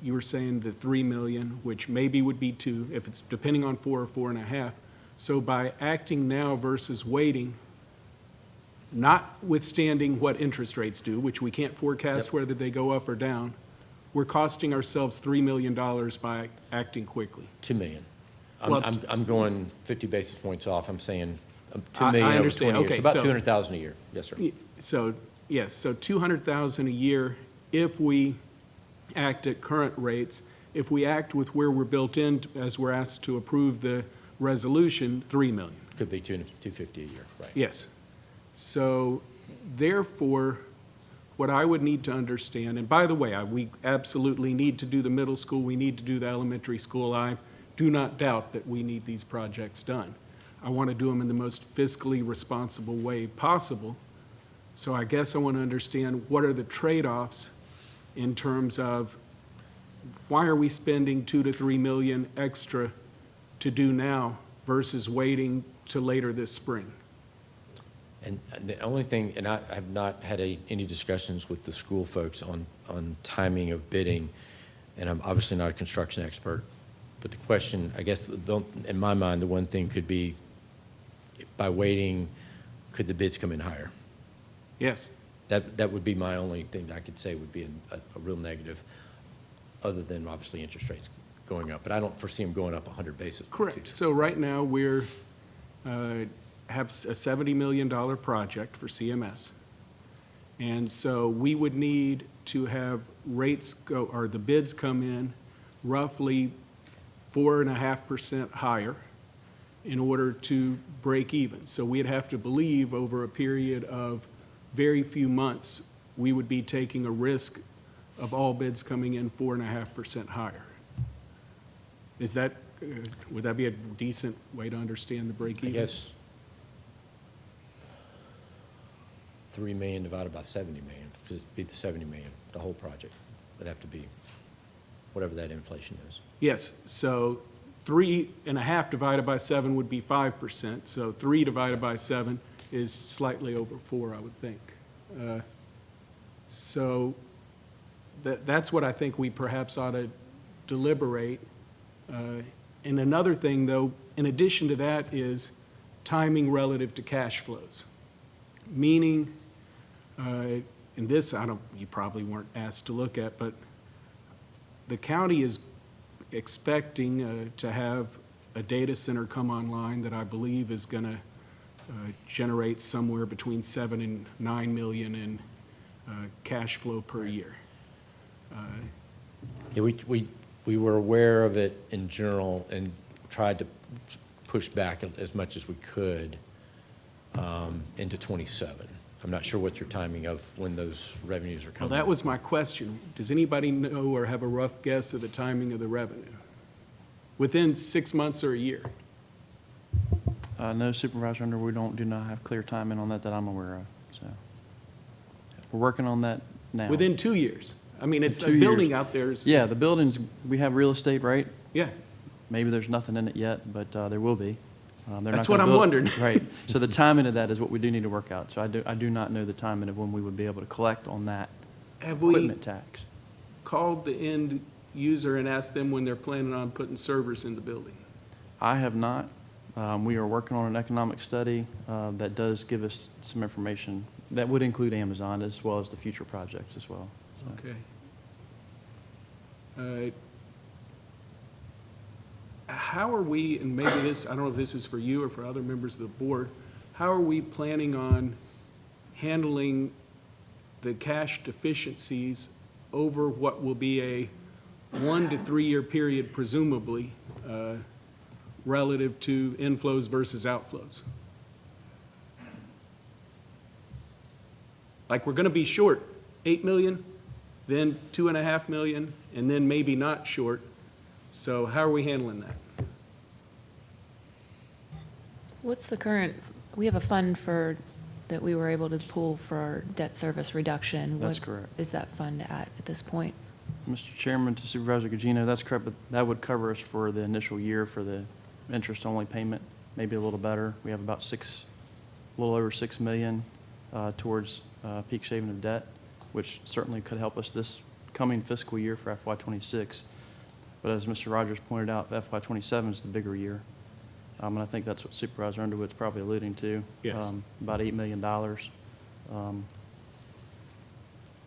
you were saying the 3 million, which maybe would be 2, if it's depending on 4 or 4.5. So by acting now versus waiting, notwithstanding what interest rates do, which we can't forecast Yep. whether they go up or down, we're costing ourselves $3 million by acting quickly. 2 million. Well, I'm going 50 basis points off. I'm saying 2 I million over understand. 20 years. Okay, About so- 200,000 a year. Yes, sir. So, yes, so 200,000 a year if we act at current rates. If we act with where we're built in, as we're asked to approve the resolution, 3 million. Could be 250 a year, right? Yes. So therefore, what I would need to understand, and by the way, we absolutely need to do the middle school, we need to do the elementary school. I do not doubt that we need these projects done. I want to do them in the most fiscally responsible way possible. So I guess I want to understand what are the trade-offs in terms of why are we spending 2 to 3 million extra to do now versus waiting to later this spring? And the only thing, and I have not had any discussions with the school folks on timing of bidding, and I'm obviously not a construction expert, but the question, I guess, in my mind, the one thing could be, by waiting, could the bids come in higher? Yes. That would be my only thing that I could say would be a real negative, other than obviously interest rates going up. But I don't foresee them going up 100 basis points. Correct. So right now, we're, have a $70 million project for CMS. And so we would need to have rates go, or the bids come in roughly 4.5% higher in order to break even. So we'd have to believe over a period of very few months, we would be taking a risk of all bids coming in 4.5% higher. Is that Would that be a decent way to understand the break I even? guess 3 million divided by 70 million, because it'd be the 70 million, the whole project. Would have to be whatever that inflation is. Yes, so 3.5 divided by 7 would be 5%, so 3 divided by 7 is slightly over 4, I would think. So that's what I think we perhaps ought to deliberate. And another thing, though, in addition to that, is timing relative to cash flows. Meaning, and this, you probably weren't asked to look at, but the county is expecting to have a data center come online that I believe is going to generate somewhere between 7 and 9 million in cash flow per year. Yeah, we were aware of it in general and tried to push back as much as we could into 27. I'm not sure what your timing of when those revenues are Well, coming. that was my question. Does anybody know or have a rough guess of the timing of the revenue? Within 6 months or a year? No, Supervisor Under, we do not have clear timing on that I'm aware of, so. We're working on that now. Within 2 years? I mean, it's In a 2 building years. out there is. Yeah, the buildings, we have real estate, right? Yeah. Maybe there's nothing in it yet, but there will be. They're not That's gonna what I'm build- wondering. Right. So the timing of that is what we do need to work out. So I do not know the timing of when we would be able to collect on that Have we equipment tax. called the end user and asked them when they're planning on putting servers in the building? I have not. We are working on an economic study that does give us some information. That would include Amazon as well as the future projects as well. So. Okay. How are we, and maybe this, I don't know if this is for you or for other members of the board, how are we planning on handling the cash deficiencies over what will be a 1 to 3 year period presumably relative to inflows versus outflows? Like, we're going to be short 8 million, then 2.5 million, and then maybe not short. So how are we handling that? What's the current, we have a fund that we were able to pool for our debt service reduction. That's What correct. is that fund at this point? Mr. Chairman, to Supervisor Gugino, that's correct, but that would cover us for the initial year for the interest-only payment, maybe a little better. We have about a little over 6 million towards peak shaving of debt, which certainly could help us this coming fiscal year for FY '26. But as Mr. Rogers pointed out, FY '27 is the bigger year. And I think that's what Supervisor Underwood's probably alluding to. Yes. About $8 million.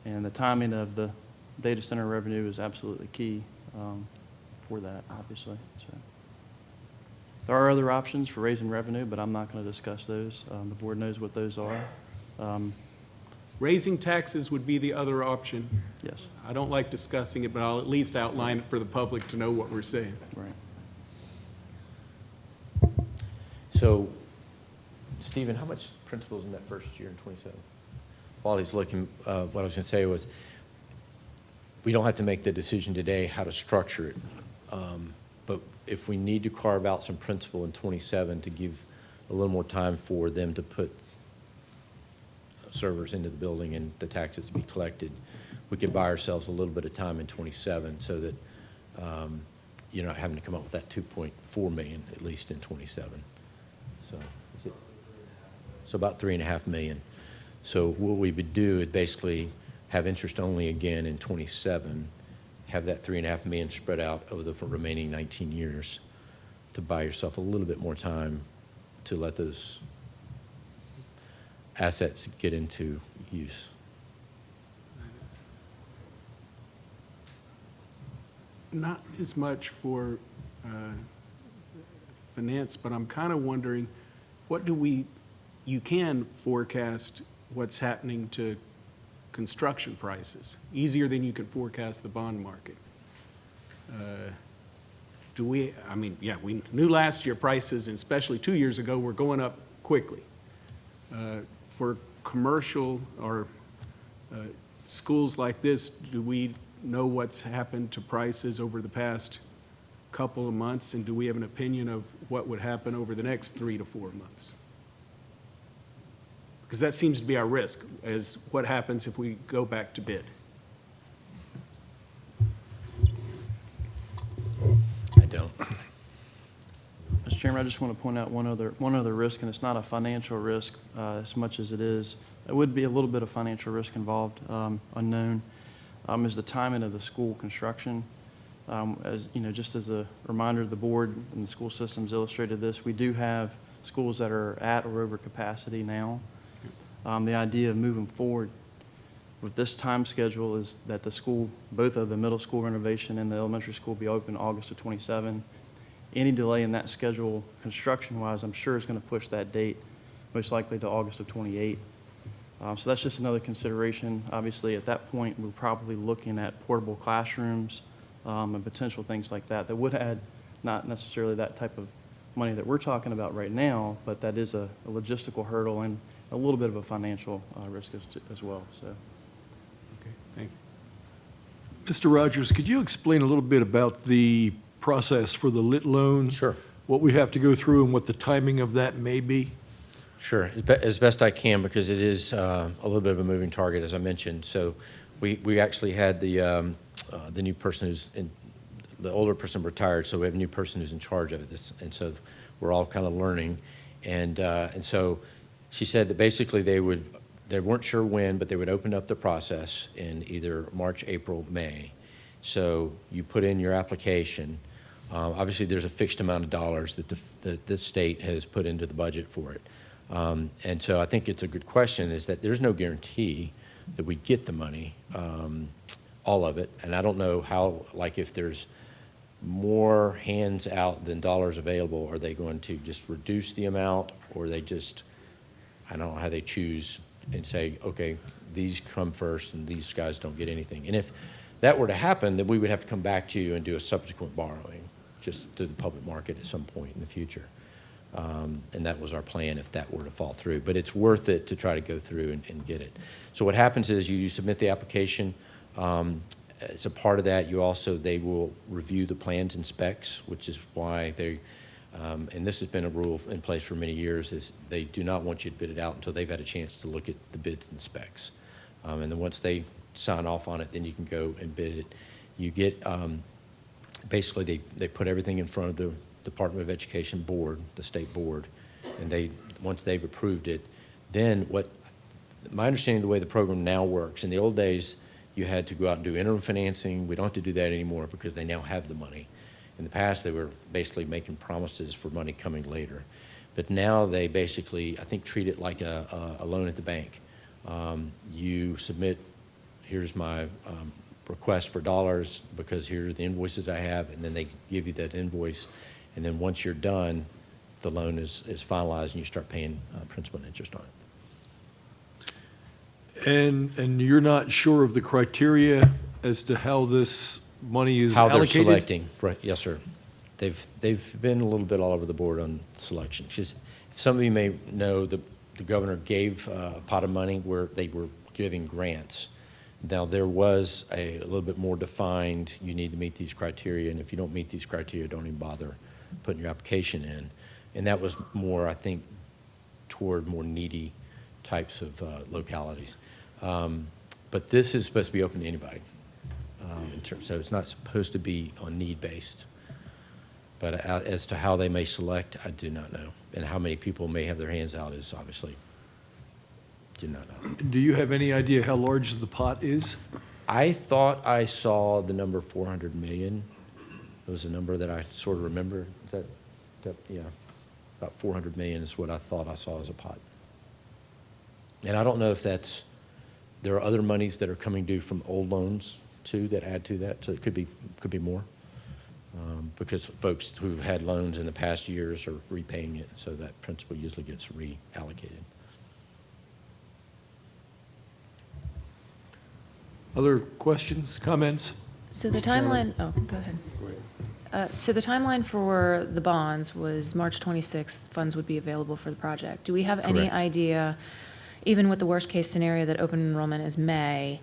And the timing of the data center revenue is absolutely key for that, obviously. So there are other options for raising revenue, but I'm not going to discuss those. The board knows what those are. Raising taxes would be the other option. Yes, I don't like discussing it, but I'll at least outline it for the public to know what we're saying. right. So, Stephen, how much principal's in that first year in 27? While he's looking, what I was going to say was, we don't have to make the decision today how to structure it. But if we need to carve out some principal in 27 to give a little more time for them to put servers into the building and the taxes to be collected, we could buy ourselves a little bit of time in 27 so that you're not having to come up with that 2.4 million at least in 27. So about 3.5 million. So what we would do is basically have interest only again in 27, have that 3.5 million spread out over the remaining 19 years to buy yourself a little bit more time to let those assets get into use. Not as much for finance, but I'm kind of wondering, you can forecast what's happening to construction prices, easier than you can forecast the bond market. We knew last year prices, and especially 2 years ago, were going up quickly. For commercial or schools like this, do we know what's happened to prices over the past couple of months, and do we have an opinion of what would happen over the next 3 to 4 months? Because that seems to be our risk, is what happens if we go back to bid. I don't. Mr. Chairman, I just want to point out one other risk, and it's not a financial risk as much as it would be a little bit of financial risk involved, unknown, is the timing of the school construction. As you know, just as a reminder, the board and the school systems illustrated this. We do have schools that are at or over capacity now. The idea of moving forward with this time schedule is that the school, both of the middle school renovation and the elementary school, be open August of '27. Any delay in that schedule, construction-wise, I'm sure is going to push that date most likely to August of '28. So that's just another consideration. Obviously, at that point, we're probably looking at portable classrooms and potential things like that would add not necessarily that type of money that we're talking about right now, but that is a logistical hurdle and a little bit of a financial risk as well. So, Okay, thank you. Mr. Rogers, could you explain a little bit about the process for the lit loans? Sure. What we have to go through and what the timing of that may be? Sure, as best I can, because it is a little bit of a moving target, as I mentioned. So we actually had the new person the older person retired, so we have a new person who's in charge of this, and so we're all kind of learning. And so she said that basically they weren't sure when, but they would open up the process in either March, April, May. So you put in your application. Obviously, there's a fixed amount of dollars that the state has put into the budget for it. And so I think it's a good question, is that there's no guarantee that we get the money, all of it. And I don't know how, like if there's more hands out than dollars available, are they going to just reduce the amount, or they just, I don't know how they choose and say, okay, these come first and these guys don't get anything. And if that were to happen, then we would have to come back to you and do a subsequent borrowing just through the public market at some point in the future. And that was our plan if that were to fall through. But it's worth it to try to go through and get it. So what happens is you submit the application. As a part of that, they will review the plans and specs, which is why and this has been a rule in place for many years, is they do not want you to bid it out until they've had a chance to look at the bids and specs. And then once they sign off on it, then you can go and bid it. You get, basically they put everything in front of the Department of Education board, the state board, and once they've approved it, then my understanding of the way the program now works, in the old days, you had to go out and do interim financing. We don't have to do that anymore because they now have the money. In the past, they were basically making promises for money coming later. But now they basically, I think, treat it like a loan at the bank. You submit, here's my request for dollars because here are the invoices I have, and then they give you that invoice. And then once you're done, the loan is finalized and you start paying principal and interest on it. And you're not sure of the criteria as to how this money is How allocated? they're selecting, right, yes, sir. They've been a little bit all over the board on selection. Just, some of you may know, the governor gave a pot of money where they were giving grants. Now, there was a little bit more defined, you need to meet these criteria, and if you don't meet these criteria, don't even bother putting your application in. And that was more, I think, toward more needy types of localities. But this is supposed to be open to anybody. So it's not supposed to be on need-based. But as to how they may select, I do not know. And how many people may have their hands out is obviously, do not know. Do you have any idea how large the pot is? I thought I saw the number 400 million. It was a number that I sort of remember. Is that yeah, about 400 million is what I thought I saw as a pot. And I don't know if there are other monies that are coming due from old loans too that add to that, so it could be more. Because folks who've had loans in the past years are repaying it, so that principal usually gets reallocated. Other questions, comments? So the timeline, oh, go ahead. So the timeline for the bonds was March 26th, funds would be available for the project. Do we have any Correct. idea, even with the worst-case scenario that open enrollment is May,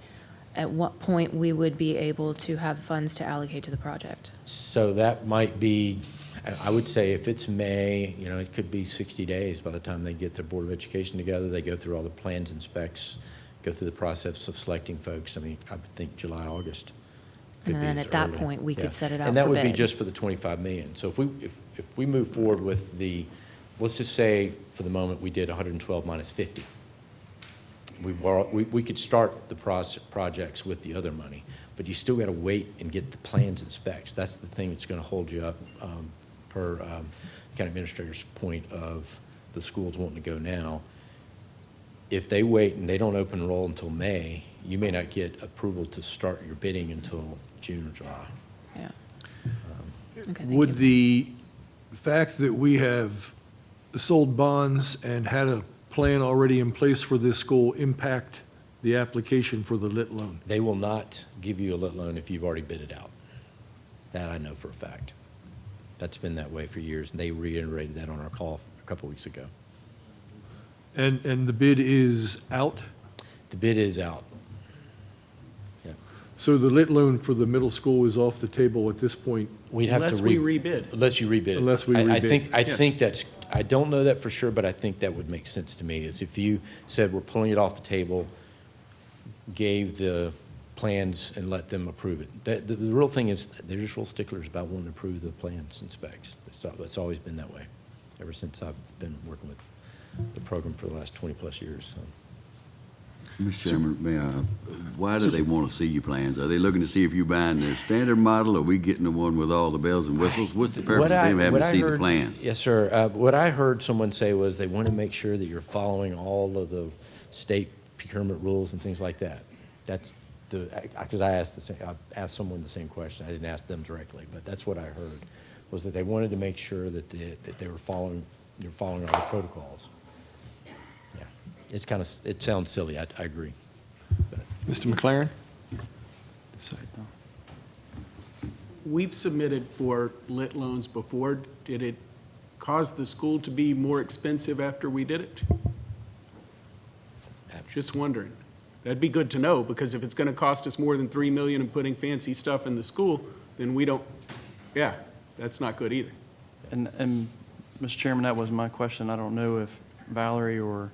at what point we would be able to have funds to allocate to the project? So that might be, I would say if it's May, you know, it could be 60 days by the time they get their Board of Education together. They go through all the plans and specs, go through the process of selecting folks. I mean, I would think July, August. could And be then as at that early. point, we Yeah. could set it out for bid. And that would be just for the 25 million. So if we move forward with the, let's just say for the moment, we did 112 minus 50. We could start the projects with the other money, but you still got to wait and get the plans and specs. That's the thing that's going to hold you up, per county administrator's point of the schools wanting to go now. If they wait and they don't open and roll until May, you may not get approval to start your bidding until June or July. Yeah. Okay, thank Would you. the fact that we have sold bonds and had a plan already in place for this school impact the application for the lit loan? They will not give you a lit loan if you've already bid it out. That I know for a fact. That's been that way for years, and they reiterated that on our call a couple weeks ago. And the bid is out? The bid is out. Yeah. So the lit loan for the middle school is off the table at this point? We'd have to Unless we rebid. Unless you rebid it. Unless we I rebid. think that's, I don't know that for sure, but I think that would make sense to me, is if you said we're pulling it off the table, gave the plans and let them approve it. The real thing is, they're just real sticklers about wanting to approve the plans and specs. It's always been that way, ever since I've been working with the program for the last 20-plus years, so. Mr. Chairman, may I, why do they want to see your plans? Are they looking to see if you're buying the standard model, or are we getting the one with all the bells and whistles? What's the purpose of them having to see the plans? Yes, sir. What I heard someone say was they want to make sure that you're following all of the state procurement rules and things like that. That's because I asked someone the same question. I didn't ask them directly, but that's what I heard, was that they wanted to make sure that they were following all the protocols. Yeah, it's kind of, it sounds silly. I agree. But Mr. McLaren? We've submitted for lit loans before. Did it cause the school to be more expensive after we did it? Just wondering. That'd be good to know, because if it's going to cost us more than $3 million in putting fancy stuff in the school, then we don't, yeah, that's not good either. And Mr. Chairman, that was my question. I don't know if Valerie or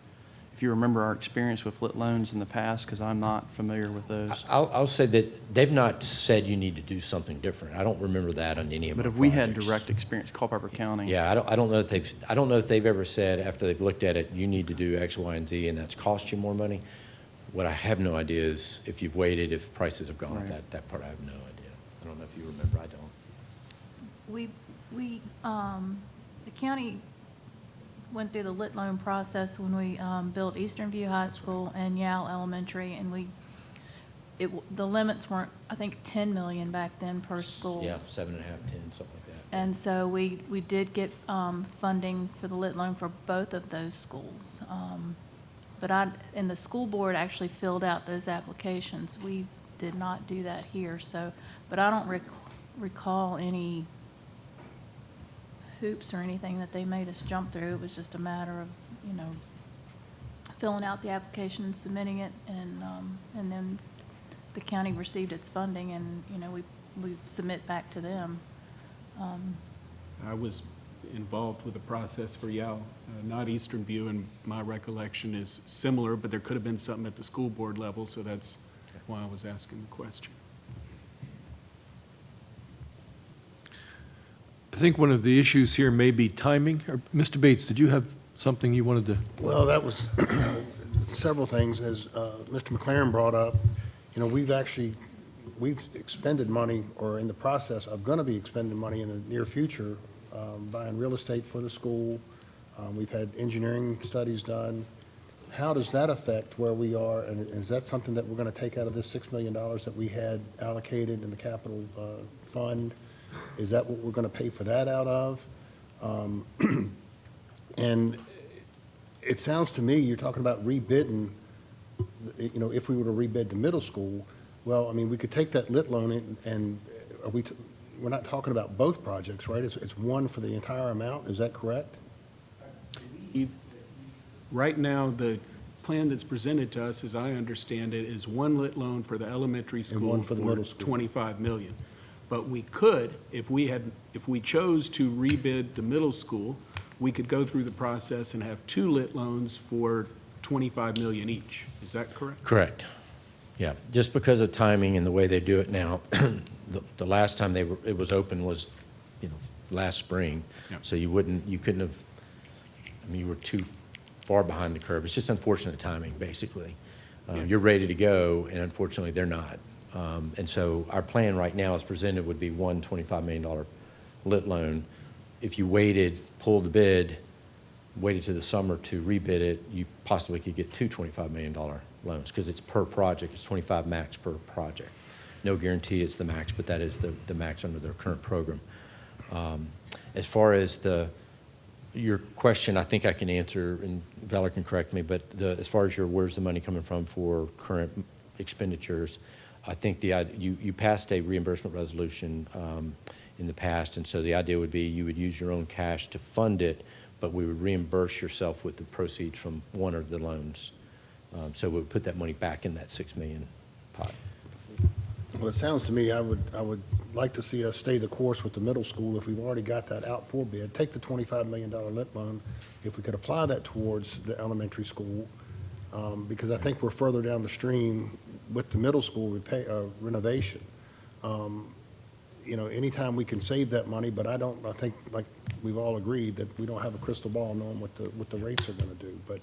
if you remember our experience with lit loans in the past, because I'm not familiar with those. I'll say that they've not said you need to do something different. I don't remember that on any of my But if we had projects. direct experience, Culpeper County. Yeah, I don't know if they've ever said, after they've looked at it, you need to do X, Y, and Z, and that's cost you more money. What I have no idea is if you've waited, if prices have gone up, Right. that part I have no idea. I don't know if you remember, I don't. The county went through the lit loan process when we built Eastern View High School and Yale Elementary, and the limits weren't, I think, 10 million back then per school. Yeah, 7.5, 10, something like that. And so we did get funding for the lit loan for both of those schools. And the school board actually filled out those applications. We did not do that here, but I don't recall any hoops or anything that they made us jump through. It was just a matter of, filling out the application and submitting it, and then the county received its funding, and, we submit back to them. I was involved with the process for Yale, not Eastern View, and my recollection is similar, but there could have been something at the school board level, so that's why I was asking the question. I think one of the issues here may be timing. Mr. Bates, did you have something you wanted to? Well, that was several things, as Mr. McLaren brought up. We've expended money, or in the process of going to be expending money in the near future, buying real estate for the school. We've had engineering studies done. How does that affect where we are? And is that something that we're going to take out of this $6 million that we had allocated in the capital fund? Is that what we're going to pay for that out of? And it sounds to me, you're talking about rebidding, if we were to rebid the middle school. Well, I mean, we could take that lit loan and we're not talking about both projects, right? It's one for the entire amount, is that correct? Right now, plan that's presented to us, as I understand it, is one lit loan for the elementary school. one for the middle school. 25 million. But we could, if we chose to rebid the middle school, we could go through the process and have 2 lit loans for 25 million each. Is that correct? Correct. Yeah, just because of timing and the way they do it now, the last time it was open was, last spring. Yeah. So you couldn't have, you were too far behind the curve. It's just unfortunate timing, basically. Yeah. You're ready to go, and unfortunately, they're not. And so our plan right now as presented would be one $25 million lit loan. If you pulled the bid, waited to the summer to rebid it, you possibly could get 2 $25 million loans, because it's per project. It's 25 max per project. No guarantee it's the max, but that is the max under their current program. As far as your question, I think I can answer, and Valor can correct me, but as far as where's the money coming from for current expenditures, I think you passed a reimbursement resolution in the past, and so the idea would be you would use your own cash to fund it, but we would reimburse yourself with the proceeds from one of the loans. So we would put that money back in that $6 million pot. Well, it sounds to me, I would like to see us stay the course with the middle school if we've already got that out for bid. Take the $25 million lit loan, if we could apply that towards the elementary school, because I think we're further down the stream with the middle school renovation. Anytime we can save that money, but I think, like we've all agreed, that we don't have a crystal ball knowing what the rates are gonna do. But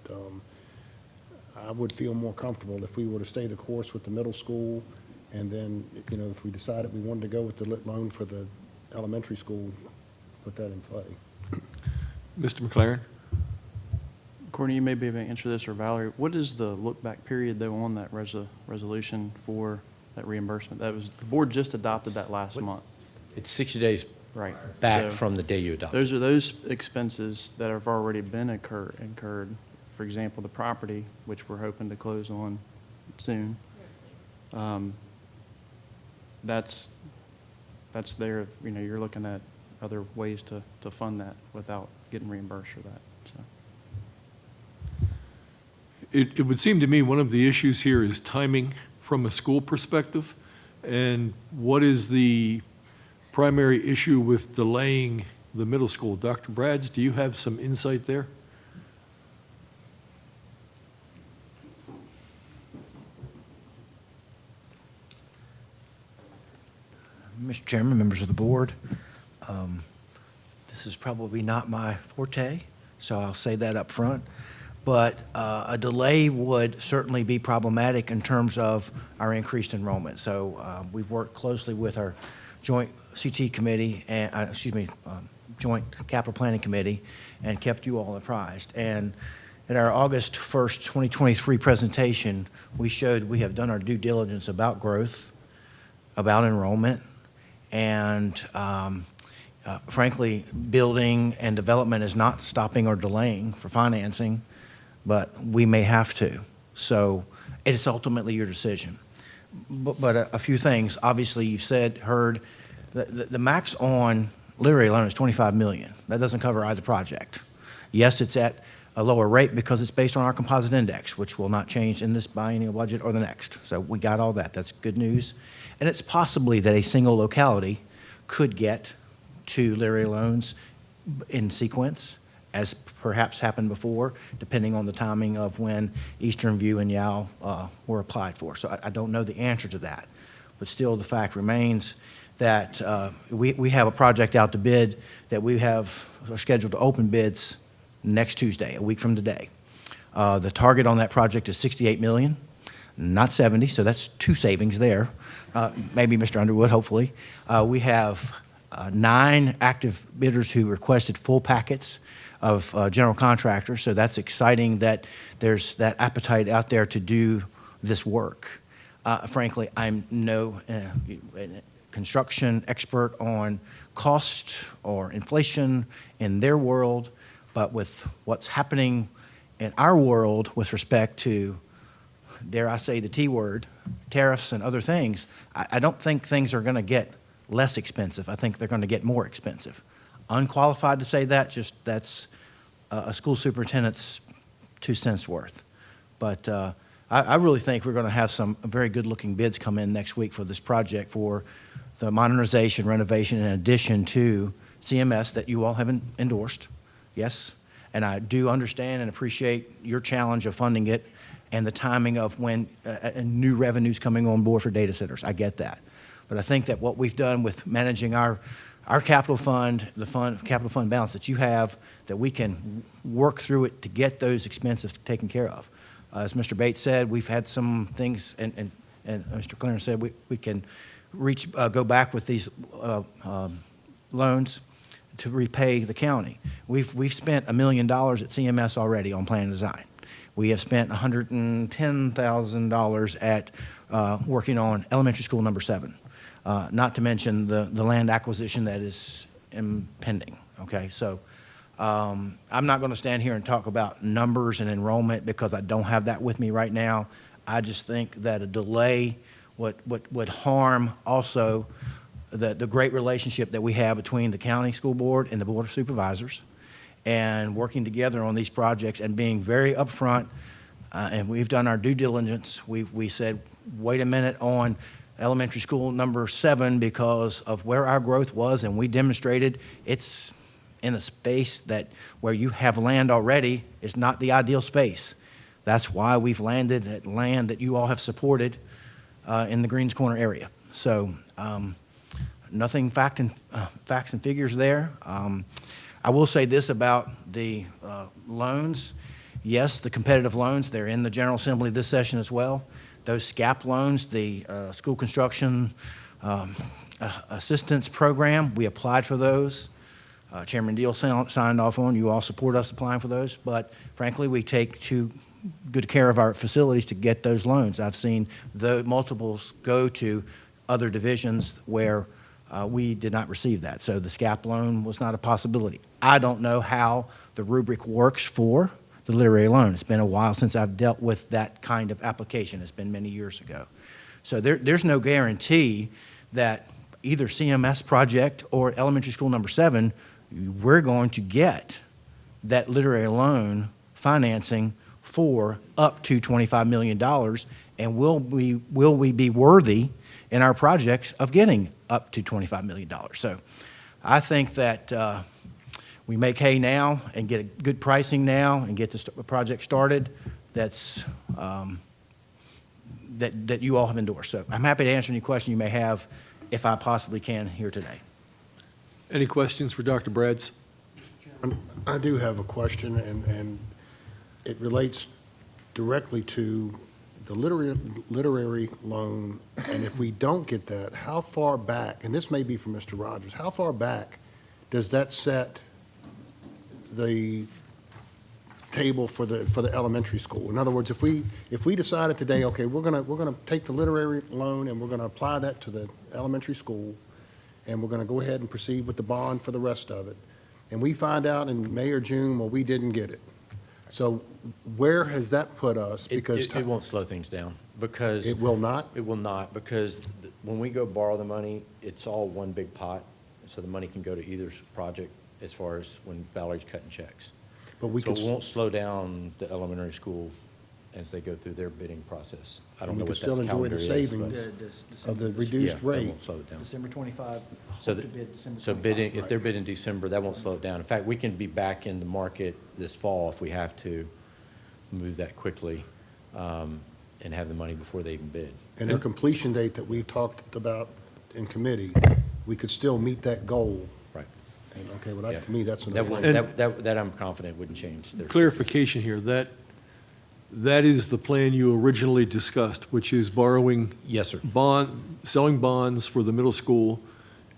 I would feel more comfortable if we were to stay the course with the middle school, and then, if we decided we wanted to go with the lit loan for the elementary school, put that in play. Mr. McLaren? Courtney, you may be able to answer this, or Valerie. What is the look-back period, though, on that resolution for that reimbursement? The board just adopted that last month. It's 60 days Right. back So from the day you adopt. those are those expenses that have already been incurred. For example, the property, which we're hoping to close on soon. That's there, you're looking at other ways to fund that without getting reimbursed for that, so. It would seem to me one of the issues here is timing from a school perspective. And what is the primary issue with delaying the middle school? Dr. Brads, do you have some insight there? Mr. Chairman, members of the board, this is probably not my forte, so I'll say that up front. But a delay would certainly be problematic in terms of our increased enrollment. So we've worked closely with our joint CT committee, and joint capital planning committee, and kept you all apprised. And at our August 1st, 2023 presentation, we showed we have done our due diligence about growth, about enrollment, and frankly, building and development is not stopping or delaying for financing, but we may have to. So it is ultimately your decision. But a few things. Obviously, you've heard, the max on literary loan is $25 million. That doesn't cover either project. Yes, it's at a lower rate because it's based on our composite index, which will not change in this biennial budget or the next. So we got all that. That's good news. And it's possibly that a single locality could get 2 literary loans in sequence, as perhaps happened before, depending on the timing of when Eastern View and Yao were applied for. So I don't know the answer to that. But still, the fact remains that we have a project out to bid that we are scheduled to open bids next Tuesday, a week from today. The target on that project is $68 million, not 70, so that's 2 savings there. Maybe Mr. Underwood, hopefully. We have 9 active bidders who requested full packets of general contractors, so that's exciting that there's that appetite out there to do this work. Frankly, I'm no construction expert on cost or inflation in their world, but with what's happening in our world with respect to, dare I say the T word, tariffs and other things, I don't think things are going to get less expensive. I think they're going to get more expensive. Unqualified to say that, just that's a school superintendent's 2 cents worth. But I really think we're going to have some very good-looking bids come in next week for this project for the modernization, renovation, in addition to CMS that you all have endorsed, yes? And I do understand and appreciate your challenge of funding it and the timing of when new revenues coming on board for data centers. I get that. But I think that what we've done with managing our capital fund, capital fund balance that you have, that we can work through it to get those expenses taken care of. As Mr. Bates said, we've had some things, and Mr. Clarence said, we can go back with these loans to repay the county. We've spent $1 million at CMS already on plan and design. We have spent $110,000 at working on elementary school number 7, not to mention the land acquisition that is impending, okay? So I'm not going to stand here and talk about numbers and enrollment because I don't have that with me right now. I just think that a delay would harm also the great relationship that we have between the county school board and the board of supervisors, and working together on these projects and being very upfront. And we've done our due diligence. We said, wait a minute on elementary school number 7 because of where our growth was, and we demonstrated it's in a space that where you have land already is not the ideal space. That's why we've landed at land that you all have supported in the Greens Corner area. So nothing facts and figures there. I will say this about the loans. Yes, the competitive loans, they're in the General Assembly this session as well. Those SCAP loans, the School Construction Assistance Program, we applied for those. Chairman Deal signed off on. You all support us applying for those. But frankly, we take good care of our facilities to get those loans. I've seen the multiples go to other divisions where we did not receive that. So the SCAP loan was not a possibility. I don't know how the rubric works for the literary loan. It's been a while since I've dealt with that kind of application. It's been many years ago. So there's no guarantee that either CMS project or elementary school number 7, we're going to get that literary loan financing for up to $25 million, and will we be worthy in our projects of getting up to $25 million. So I think that we make hay now and get a good pricing now and get the project started that you all have endorsed. So I'm happy to answer any question you may have if I possibly can here today. Any questions for Dr. Brads? I do have a question, and it relates directly to the literary loan. And if we don't get that, how far back, and this may be for Mr. Rogers, how far back does that set the table for the elementary school? In other words, if we decided today, okay, we're gonna take the literary loan and we're gonna apply that to the elementary school, and we're gonna go ahead and proceed with the bond for the rest of it, and we find out in May or June, well, we didn't get it. So where has that put us? Because it won't slow things down because it will not? It will not, because when we go borrow the money, it's all one big pot, so the money can go to either project as far as when Valerie's cutting checks. But we So could, it won't slow down the elementary school as they go through their bidding process. I don't know we what could still that enjoy calendar the is. savings of the reduced That rate. won't slow it down. December 25. So, hope to bid December so 25. bidding, if they're bidding December, that won't slow it down. In fact, we can be back in the market this fall if we have to move that quickly and have the money before they even bid. And their completion date that we talked about in committee, we could still meet that goal. Right. And, okay, well, Yeah. that, to me, that's That another won't, one. that I'm confident wouldn't change. Their- Clarification here, that is the plan you originally discussed, which is borrowing Yes, sir. selling bonds for the middle school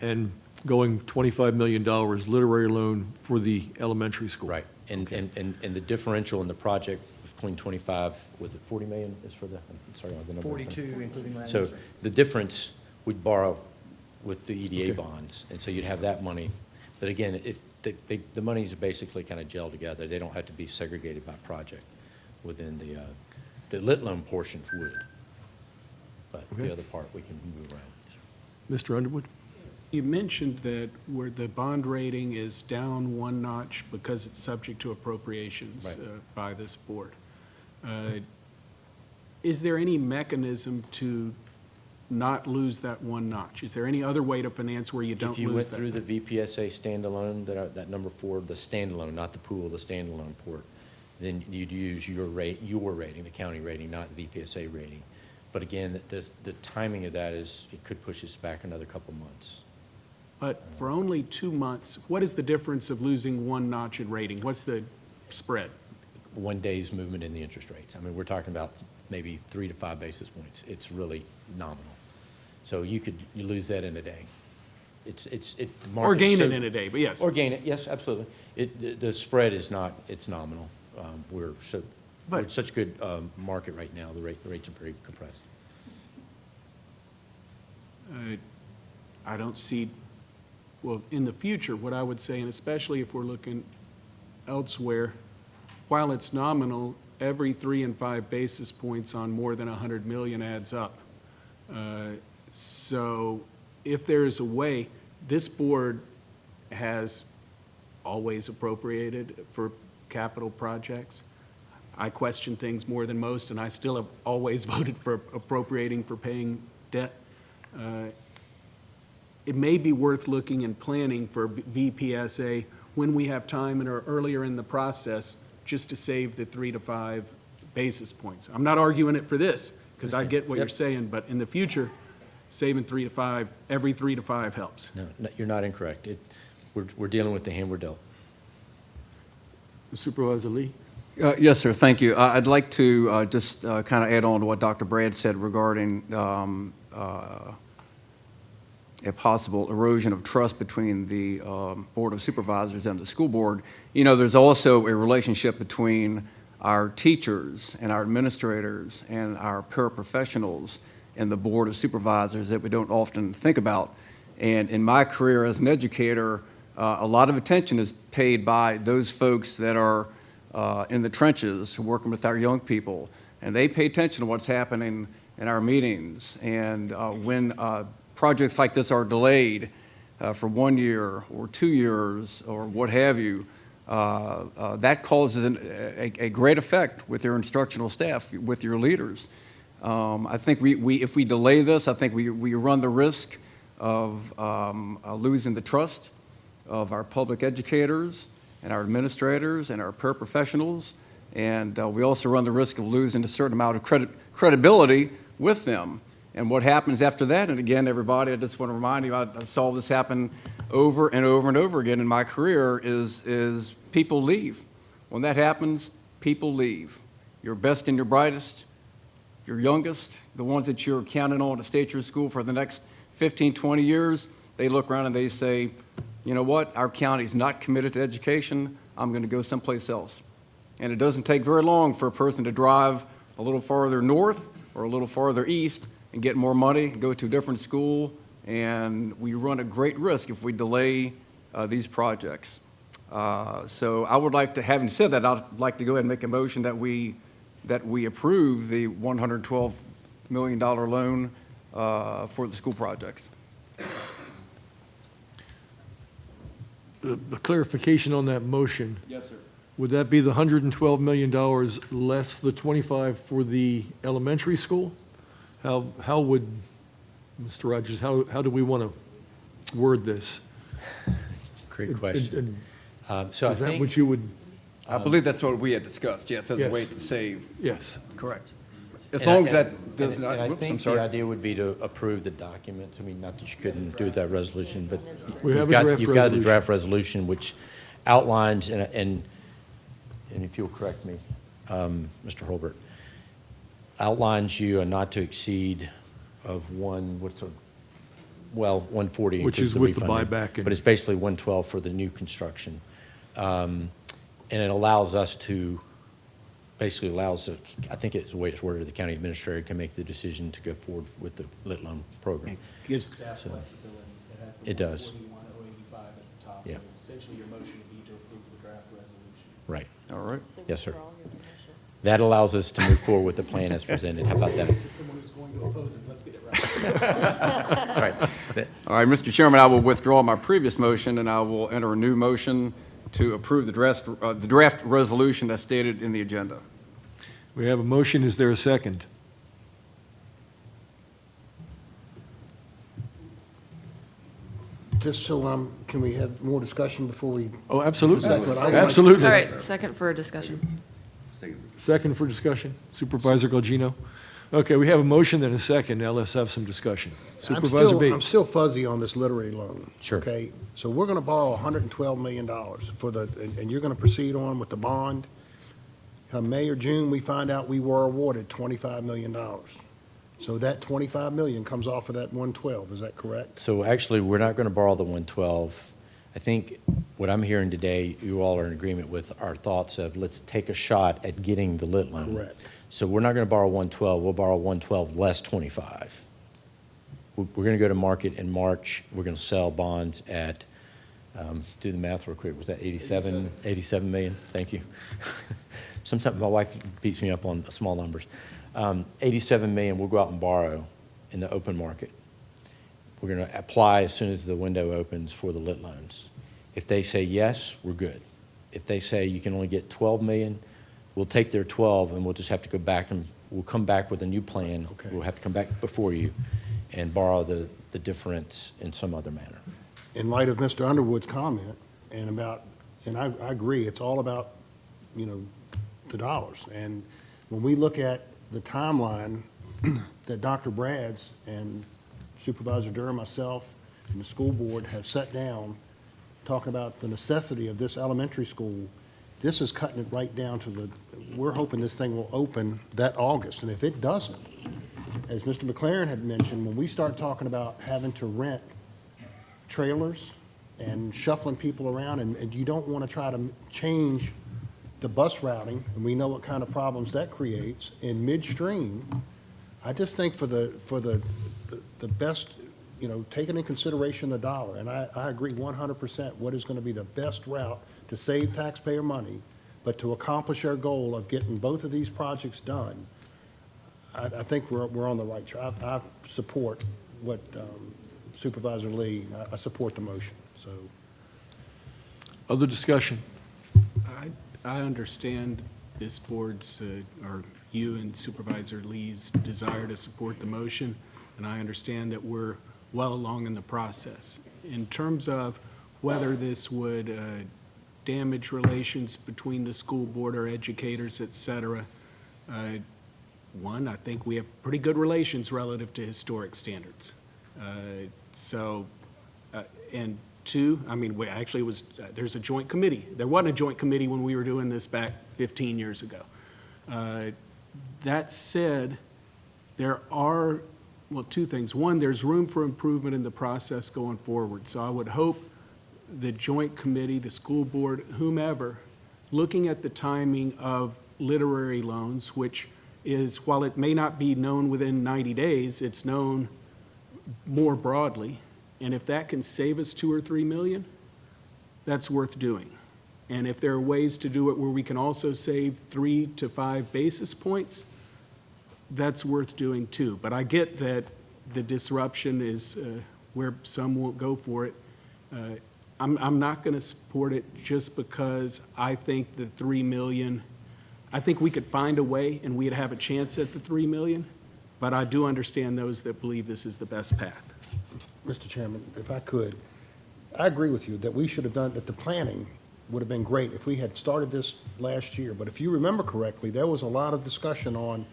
and going $25 million literary loan for the elementary school. Right. And the differential in the project between 25, was it 40 million is for the, I'm sorry, I have the number. 42, including land So use. the difference we'd borrow with the EDA Okay. bonds, and so you'd have that money. But again, the monies are basically kind of gelled together. They don't have to be segregated by project within the lit loan portions would. But Okay. the other part, we can move around. Mr. Underwood? You mentioned that where the bond rating is down one notch because it's subject to appropriations Right. by this board. Is there any mechanism to not lose that one notch? Is there any other way to finance where you don't If you went lose that? through the VPSA standalone, that number 4, the standalone, not the pool, the standalone port, then you'd use your rating, the county rating, not the VPSA rating. But again, the timing of that is, it could push us back another couple months. But for only 2 months, what is the difference of losing one notch in rating? What's the spread? 1 day's movement in the interest rates. I mean, we're talking about maybe 3 to 5 basis points. It's really nominal. So you lose that in a day. The Or market gain it shows- in a day, but yes. Or gain it, yes, absolutely. The spread is not, it's nominal. We're such good market right now, the rates are very compressed. I don't see, well, in the future, what I would say, and especially if we're looking elsewhere, while it's nominal, every 3 and 5 basis points on more than 100 million adds up. So if there is a way, this board has always appropriated for capital projects. I question things more than most, and I still have always voted for appropriating for paying debt. It may be worth looking and planning for VPSA when we have time and are earlier in the process, just to save the 3 to 5 basis points. I'm not arguing it for this, because I get what you're saying, but in the future, saving 3 to 5, every 3 to 5 helps. No, you're not incorrect. We're dealing with the hand we're dealt. Supervisor Lee? Yes, sir, thank you. I'd like to just kind of add on to what Dr. Brad said regarding a possible erosion of trust between the Board of Supervisors and the school board. You know, there's also a relationship between our teachers and our administrators and our paraprofessionals and the Board of Supervisors that we don't often think about. And in my career as an educator, a lot of attention is paid by those folks that are in the trenches working with our young people. And they pay attention to what's happening in our meetings. And when projects like this are delayed for 1 year or 2 years or what have you, that causes a great effect with your instructional staff, with your leaders. I think if we delay this, I think we run the risk of losing the trust of our public educators and our administrators and our paraprofessionals, and we also run the risk of losing a certain amount of credibility with them. And what happens after that, and again, everybody, I just want to remind you, I saw this happen over and over and over again in my career, is people leave. When that happens, people leave. Your best and your brightest, your youngest, the ones that you're counting on to stay at your school for the next 15, 20 years, they look around and they say, you know what, our county's not committed to education, I'm going to go someplace else. And it doesn't take very long for a person to drive a little farther north or a little farther east and get more money, go to a different school, and we run a great risk if we delay these projects. So I would like to, having said that, I'd like to go ahead and make a motion that we approve the $112 million loan for the school projects. A clarification on that motion. Yes, sir. Would that be the $112 million less the 25 for the elementary school? How would, Mr. Rogers, how do we want to word this? Great question. So is that what you would? I believe that's what we had discussed, yes, as a Yes. way to save. Yes. Correct. As long as that does not, I whoops, I'm think the sorry. idea would be to approve the documents. I mean, not that you couldn't do that resolution, but We have a draft you've got the resolution. draft resolution, which outlines, and if you'll correct me, Mr. Holbert, outlines you a not to exceed of 140. Which includes is with the refunding, buyback and- But it's basically 112 for the new construction. And it allows us to, basically allows, I think it's the way it's worded, the county administrator can make the decision to go forward with the lit loan program. Gives staff flexibility. It has the It does. 141,085 at the top. Yeah. So essentially, your motion would be to approve the draft resolution. Right. All right. Yes, sir. That allows us to move forward with the plan as presented. How about that? This is someone who's going to oppose it. Let's get it right. Right. All right, Mr. Chairman, I will withdraw my previous motion, and I will enter a new motion to approve the draft resolution as stated in the agenda. We have a motion. Is there a second? Just so, can we have more discussion before we? Oh, absolutely. Second, I would like- Absolutely. All right, second for discussion. Second for discussion, Supervisor Gugino. Okay, we have a motion and a second, now let's have some discussion. Supervisor I'm Bates. still fuzzy on this literary loan. Sure. Okay, so we're gonna borrow $112 million for the, and you're gonna proceed on with the bond. Come May or June, we find out we were awarded $25 million. So that $25 million comes off of that 112, is that correct? So actually, we're not going to borrow the 112. I think what I'm hearing today, you all are in agreement with our thoughts of let's take a shot at getting the lit loan. Correct. So we're not going to borrow 112, we'll borrow 112 less 25. We're going to go to market in March, we're going to sell bonds at, do the math real quick, was that 87 million? Thank you. Sometimes my wife beats me up on small numbers. 87 million we'll go out and borrow in the open market. We're going to apply as soon as the window opens for the lit loans. If they say yes, we're good. If they say you can only get 12 million, we'll take their 12 and we'll just have to go back and we'll come back with a new plan. Okay. We'll have to come back before you and borrow the difference in some other manner. In light of Mr. Underwood's comment and about, and I agree, it's all about, the dollars. And when we look at the timeline that Dr. Brads and Supervisor Durham, myself, and the school board have set down, talking about the necessity of this elementary school, this is cutting it right down to we're hoping this thing will open that August. And if it doesn't, as Mr. McLaren had mentioned, when we start talking about having to rent trailers and shuffling people around, and you don't want to try to change the bus routing, and we know what kind of problems that creates in midstream. I just think for the best, taking in consideration the dollar, and I agree 100% what is going to be the best route to save taxpayer money, but to accomplish our goal of getting both of these projects done, I think we're on the right track. I support what Supervisor Lee, I support the motion, so. Other discussion? I understand this board's, or you and Supervisor Lee's desire to support the motion, and I understand that we're well along in the process. In terms of whether this would damage relations between the school board or educators, et cetera, one, I think we have pretty good relations relative to historic standards. And two, actually there's a joint committee. There wasn't a joint committee when we were doing this back 15 years ago. That said, there are, two things. One, there's room for improvement in the process going forward. So I would hope the joint committee, the school board, whomever, looking at the timing of literary loans, which is, while it may not be known within 90 days, it's known more broadly. And if that can save us 2 or 3 million, that's worth doing. And if there are ways to do it where we can also save 3 to 5 basis points, that's worth doing too. But I get that the disruption is where some won't go for it. I'm not going to support it just because I think the 3 million, I think we could find a way and we'd have a chance at the 3 million, but I do understand those that believe this is the best path. Mr. Chairman, if I could, I agree with you that we should have done, that the planning would have been great if we had started this last year. But if you remember correctly, there was a lot of discussion on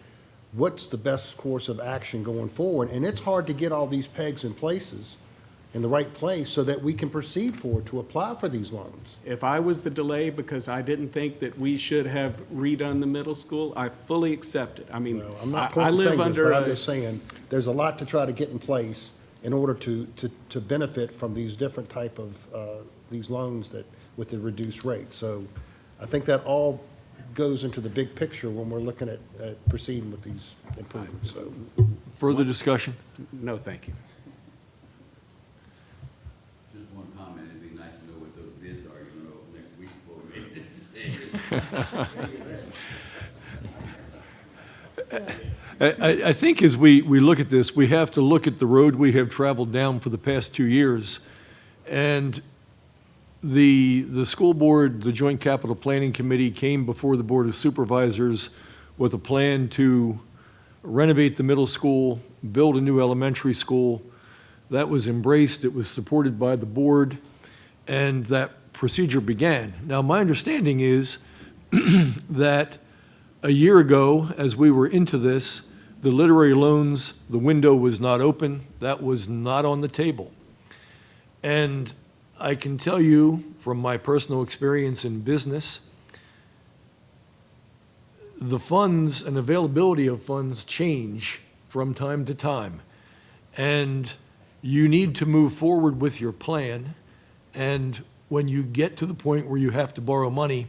what's the best course of action going forward. And it's hard to get all these pegs in places, in the right place, so that we can proceed forward to apply for these loans. If I was the delay because I didn't think that we should have redone the middle school, I fully accept it. I mean, Well, I'm not I pointing live fingers, under but I'm a, just saying, there's a lot to try to get in place in order to benefit from these different type of, these loans that, with the reduced rate. So I think that all goes into the big picture when we're looking at proceeding with these improvements, so. Further discussion? no, thank you. Just one comment, it'd be nice to know what those bids are, you know, next week before we make this decision. I think as we look at this, we have to look at the road we have traveled down for the past 2 years. And the school board, the Joint Capital Planning Committee came before the Board of Supervisors with a plan to renovate the middle school, build a new elementary school, that was embraced, it was supported by the board, and that procedure began. Now, my understanding is that a year ago, as we were into this, the literary loans, the window was not open. That was not on the table. And I can tell you from my personal experience in business, the funds and availability of funds change from time to time. And you need to move forward with your plan. And when you get to the point where you have to borrow money,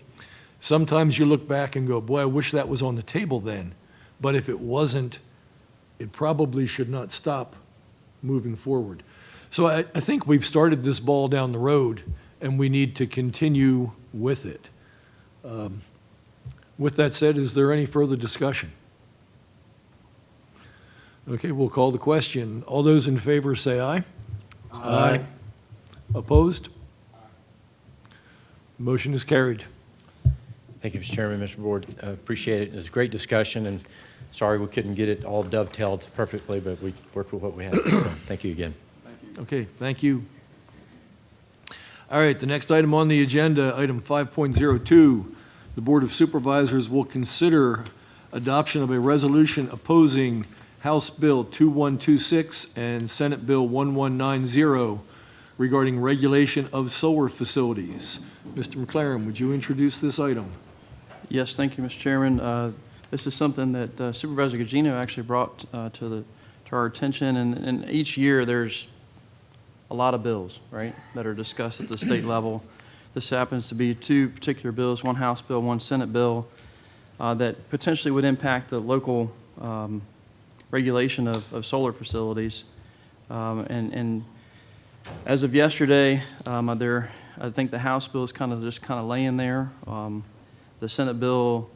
sometimes you look back and go, boy, I wish that was on the table then. But if it wasn't, it probably should not stop moving forward. So I think we've started this ball down the road, and we need to continue with it. With that said, is there any further discussion? Okay, we'll call the question. All those in favor say aye. Aye. Opposed? Motion is carried. Thank you, Mr. Chairman, Mr. Board. Appreciate it. It was a great discussion, and sorry we couldn't get it all dovetailed perfectly, but we worked with what we had. So, thank you again. Okay, thank you. All right, the next item on the agenda, item 5.02, the Board of Supervisors will consider adoption of a resolution opposing House Bill 2126 and Senate Bill 1190 regarding regulation of solar facilities. Mr. McLaren, would you introduce this item? Yes, thank you, Mr. Chairman. This is something that Supervisor Gugino actually brought to our attention, and each year there's a lot of bills, right, that are discussed at the state level. This happens to be two particular bills, one House bill, one Senate bill, that potentially would impact the local regulation of solar facilities. And as of yesterday, I think the House bill is kind of laying there. The Senate bill,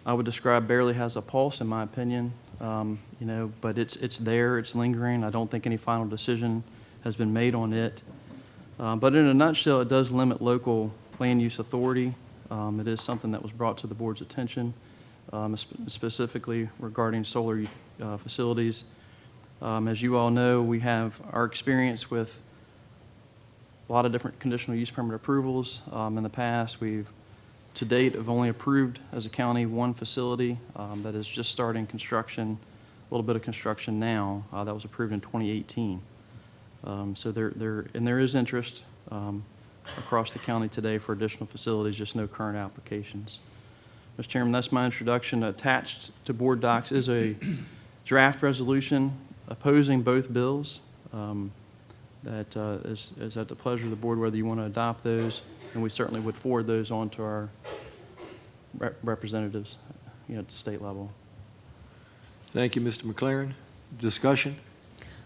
I would describe, barely has a pulse, in my opinion. But it's there, it's lingering. I don't think any final decision has been made on it. But in a nutshell, it does limit local land use authority. It is something that was brought to the board's attention, specifically regarding solar facilities. As you all know, we have our experience with a lot of different conditional use permit approvals. In the past, we've, to date, have only approved as a county one facility that is just starting construction, a little bit of construction now. That was approved in 2018. So there is interest across the county today for additional facilities, just no current applications. Mr. Chairman, that's my introduction. Attached to board docs is a draft resolution opposing both bills. That is at the pleasure of the board whether you want to adopt those, and we certainly would forward those on to our representatives, at the state level. Thank you, Mr. McLaren. Discussion?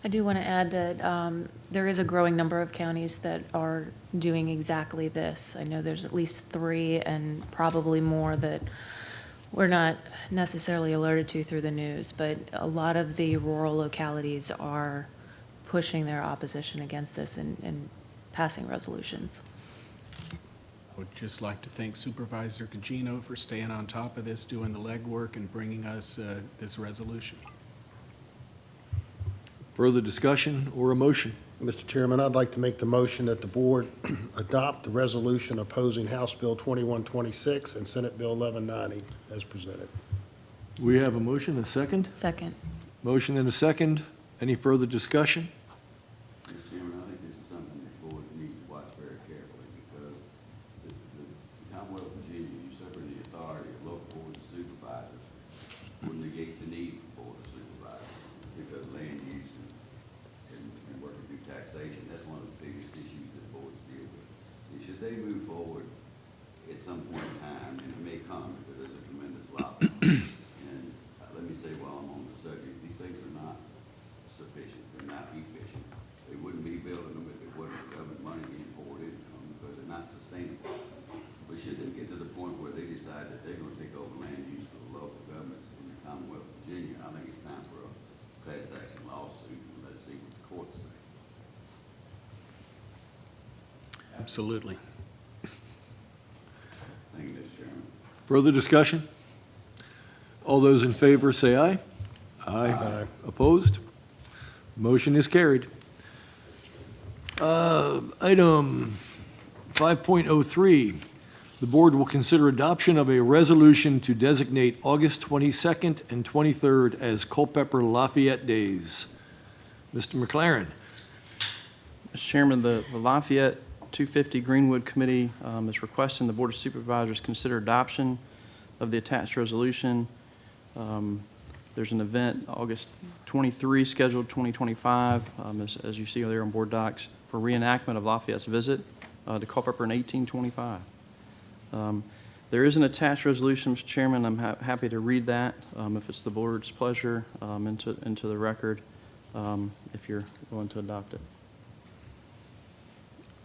I do want to add that there is a growing number of counties that are doing exactly this. I know there's at least 3 and probably more that we're not necessarily alerted to through the news, but a lot of the rural localities are pushing their opposition against this and passing resolutions. I would just like to thank Supervisor Gugino for staying on top of this, doing the legwork, and bringing us this resolution. Further discussion or a motion? Mr. Chairman, I'd like to make the motion that the board adopt the resolution opposing House Bill 2126 and Senate Bill 1190 as presented. We have a motion, a second? Second. Motion and a second. Any further discussion? Mr. Chairman, I think this is something the board needs to watch very carefully because the Commonwealth of Virginia usurping the authority of local boards of supervisors would negate the need for board of supervisors because land use and working through taxation, that's one of the biggest issues that boards deal with. And should they move forward at some point in time, and it may come because there's a tremendous lobby. And let me say while I'm on the subject, these things are not sufficient, they're not efficient. They wouldn't be building them if it wasn't government money being poured into them because they're not sustainable. But should they get to the point where they decide that they're going to take over land use for the local governments in the Commonwealth of Virginia, I think it's time for a class action lawsuit, and let's see what the courts say. Absolutely. Thank you, Mr. Chairman. Further discussion? All those in favor say aye. Aye. Opposed? Motion is carried. Item 5.03, the board will consider adoption of a resolution to designate August 22nd and 23rd as Culpeper Lafayette Days. Mr. McLaren. Mr. Chairman, the Lafayette 250 Greenwood Committee is requesting the Board of Supervisors consider adoption of the attached resolution. There's an event August 23 scheduled 2025, as you see there on board docs, for reenactment of Lafayette's visit to Culpeper in 1825. There is an attached resolution, Mr. Chairman. I'm happy to read that if it's the board's pleasure into the record, if you're willing to adopt it.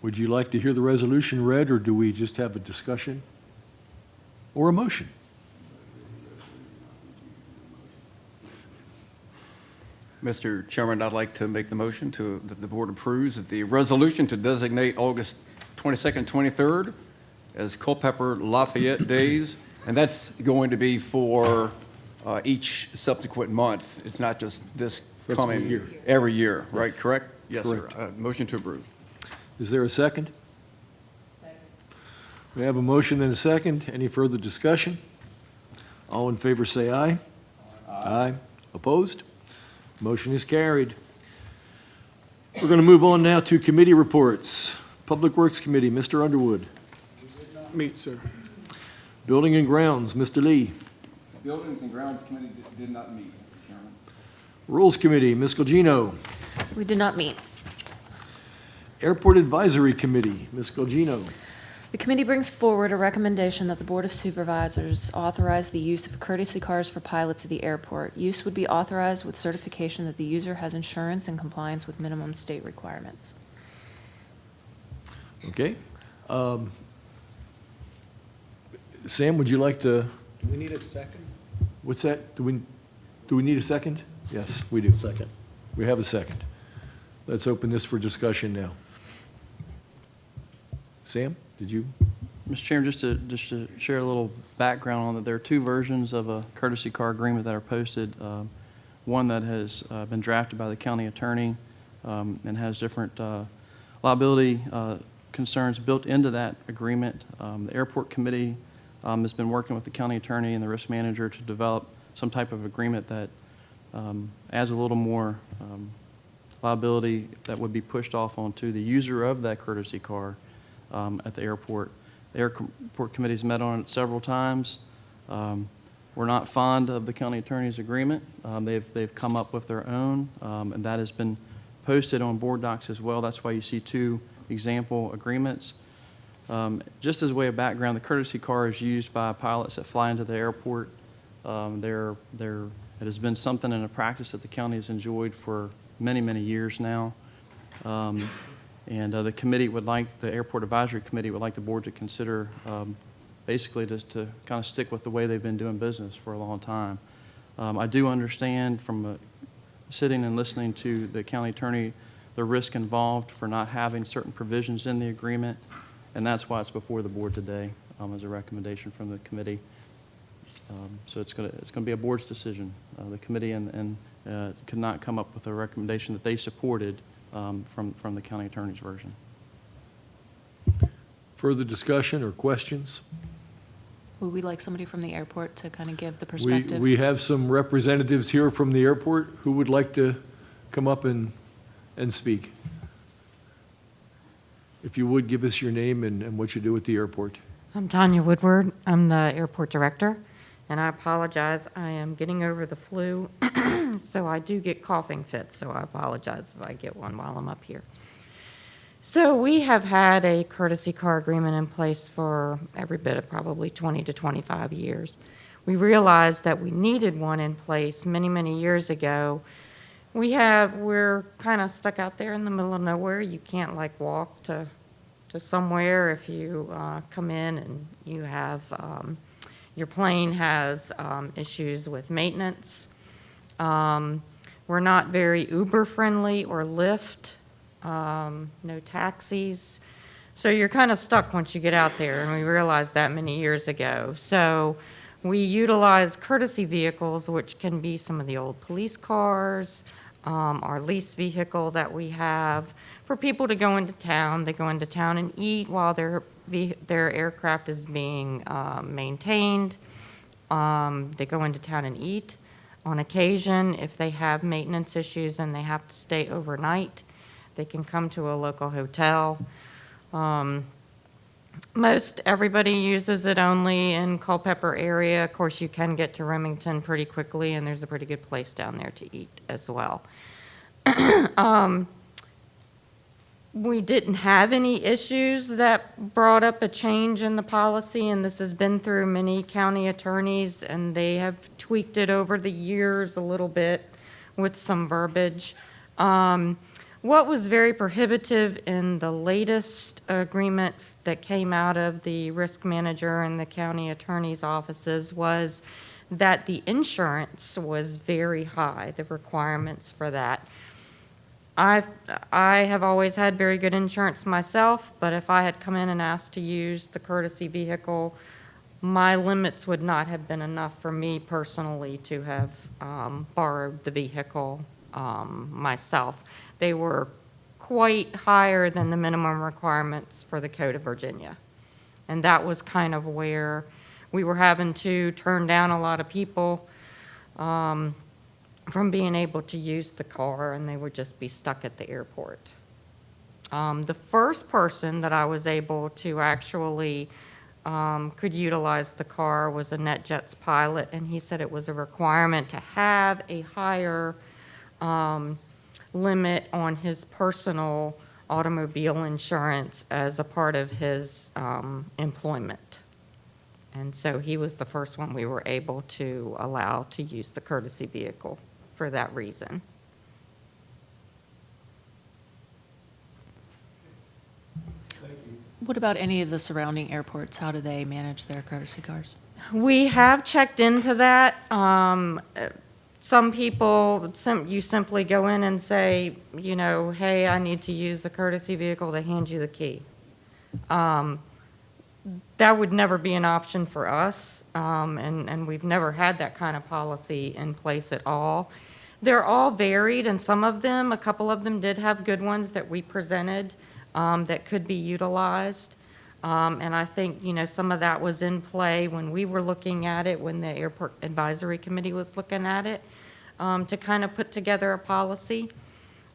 Would you like to hear the resolution read, or do we just have a discussion or a motion? Mr. Chairman, I'd like to make the motion that the board approves of the resolution to designate August 22nd, 23rd as Culpeper Lafayette Days, and that's going to be for each subsequent month. It's not just this coming year. Every year, right? Correct? Yes, Correct. sir. Motion to approve. Is there a second? Second. We have a motion and a second. Any further discussion? All in favor say aye. Aye. Opposed? Motion is carried. We're going to move on now to committee reports. Public Works Committee, Mr. Underwood. Meet, sir. Building and Grounds, Mr. Lee. Buildings and Grounds Committee did not meet, Mr. Chairman. Rules Committee, Ms. Gugino. We did not meet. Airport Advisory Committee, Ms. Gugino. The committee brings forward a recommendation that the Board of Supervisors authorize the use of courtesy cars for pilots at the airport. Use would be authorized with certification that the user has insurance in compliance with minimum state requirements. Okay. Sam, would you like to, Do we need a second? what's that? Do we need a second? Yes, we do. Second. We have a second. Let's open this for discussion now. Sam, did you? Mr. Chairman, just to share a little background on it, there are two versions of a courtesy car agreement that are posted. One that has been drafted by the county attorney and has different liability concerns built into that agreement. The airport committee has been working with the county attorney and the risk manager to develop some type of agreement that adds a little more liability that would be pushed off onto the user of that courtesy car at the airport. The airport committee's met on it several times. We're not fond of the county attorney's agreement. They've come up with their own, and that has been posted on board docs as well. That's why you see two example agreements. Just as a way of background, the courtesy car is used by pilots that fly into the airport. It has been something in a practice that the county has enjoyed for many, many years now. And the committee would like, the Airport Advisory Committee would like the board to consider basically just to kind of stick with the way they've been doing business for a long time. I do understand from sitting and listening to the county attorney, the risk involved for not having certain provisions in the agreement, and that's why it's before the board today as a recommendation from the committee. So it's going to be a board's decision. The committee could not come up with a recommendation that they supported from the county attorney's version. Further discussion or questions? Would we like somebody from the airport to kind of give the perspective? We have some representatives here from the airport who would like to come up and speak. If you would, give us your name and what you do at the airport. I'm Tanya Woodward. I'm the airport director, and I apologize. I am getting over the flu, so I do get coughing fits, so I apologize if I get one while I'm up here. So we have had a courtesy car agreement in place for every bit of probably 20 to 25 years. We realized that we needed one in place many, many years ago. We're kind of stuck out there in the middle of nowhere. You can't like walk to somewhere if you come in and you have, your plane has issues with maintenance. We're not very Uber friendly or Lyft. No taxis. So you're kind of stuck once you get out there, and we realized that many years ago. So we utilize courtesy vehicles, which can be some of the old police cars, our lease vehicle that we have for people to go into town. They go into town and eat while their aircraft is being maintained. They go into town and eat. On occasion, if they have maintenance issues and they have to stay overnight, they can come to a local hotel. Most everybody uses it only in Culpeper area. Of course, you can get to Remington pretty quickly, and there's a pretty good place down there to eat as well. We didn't have any issues that brought up a change in the policy, and this has been through many county attorneys, and they have tweaked it over the years a little bit with some verbiage. What was very prohibitive in the latest agreement that came out of the risk manager and the county attorney's offices was that the insurance was very high, the requirements for that. I have always had very good insurance myself, but if I had come in and asked to use the courtesy vehicle, my limits would not have been enough for me personally to have borrowed the vehicle myself. They were quite higher than the minimum requirements for the Code of Virginia. And that was kind of where we were having to turn down a lot of people from being able to use the car, and they would just be stuck at the airport. The first person that I was able to actually could utilize the car was a NetJets pilot, and he said it was a requirement to have a higher limit on his personal automobile insurance as a part of his employment. And so he was the first one we were able to allow to use the courtesy vehicle for that reason. What about any of the surrounding airports? How do they manage their courtesy cars? We have checked into that. Some people, you simply go in and say, you know, hey, I need to use the courtesy vehicle. They hand you the key. That would never be an option for us, and we've never had that kind of policy in place at all. They're all varied, and some of them, a couple of them did have good ones that we presented that could be utilized. And I think, you know, some of that was in play when we were looking at it, when the Airport Advisory Committee was looking at it, to kind of put together a policy.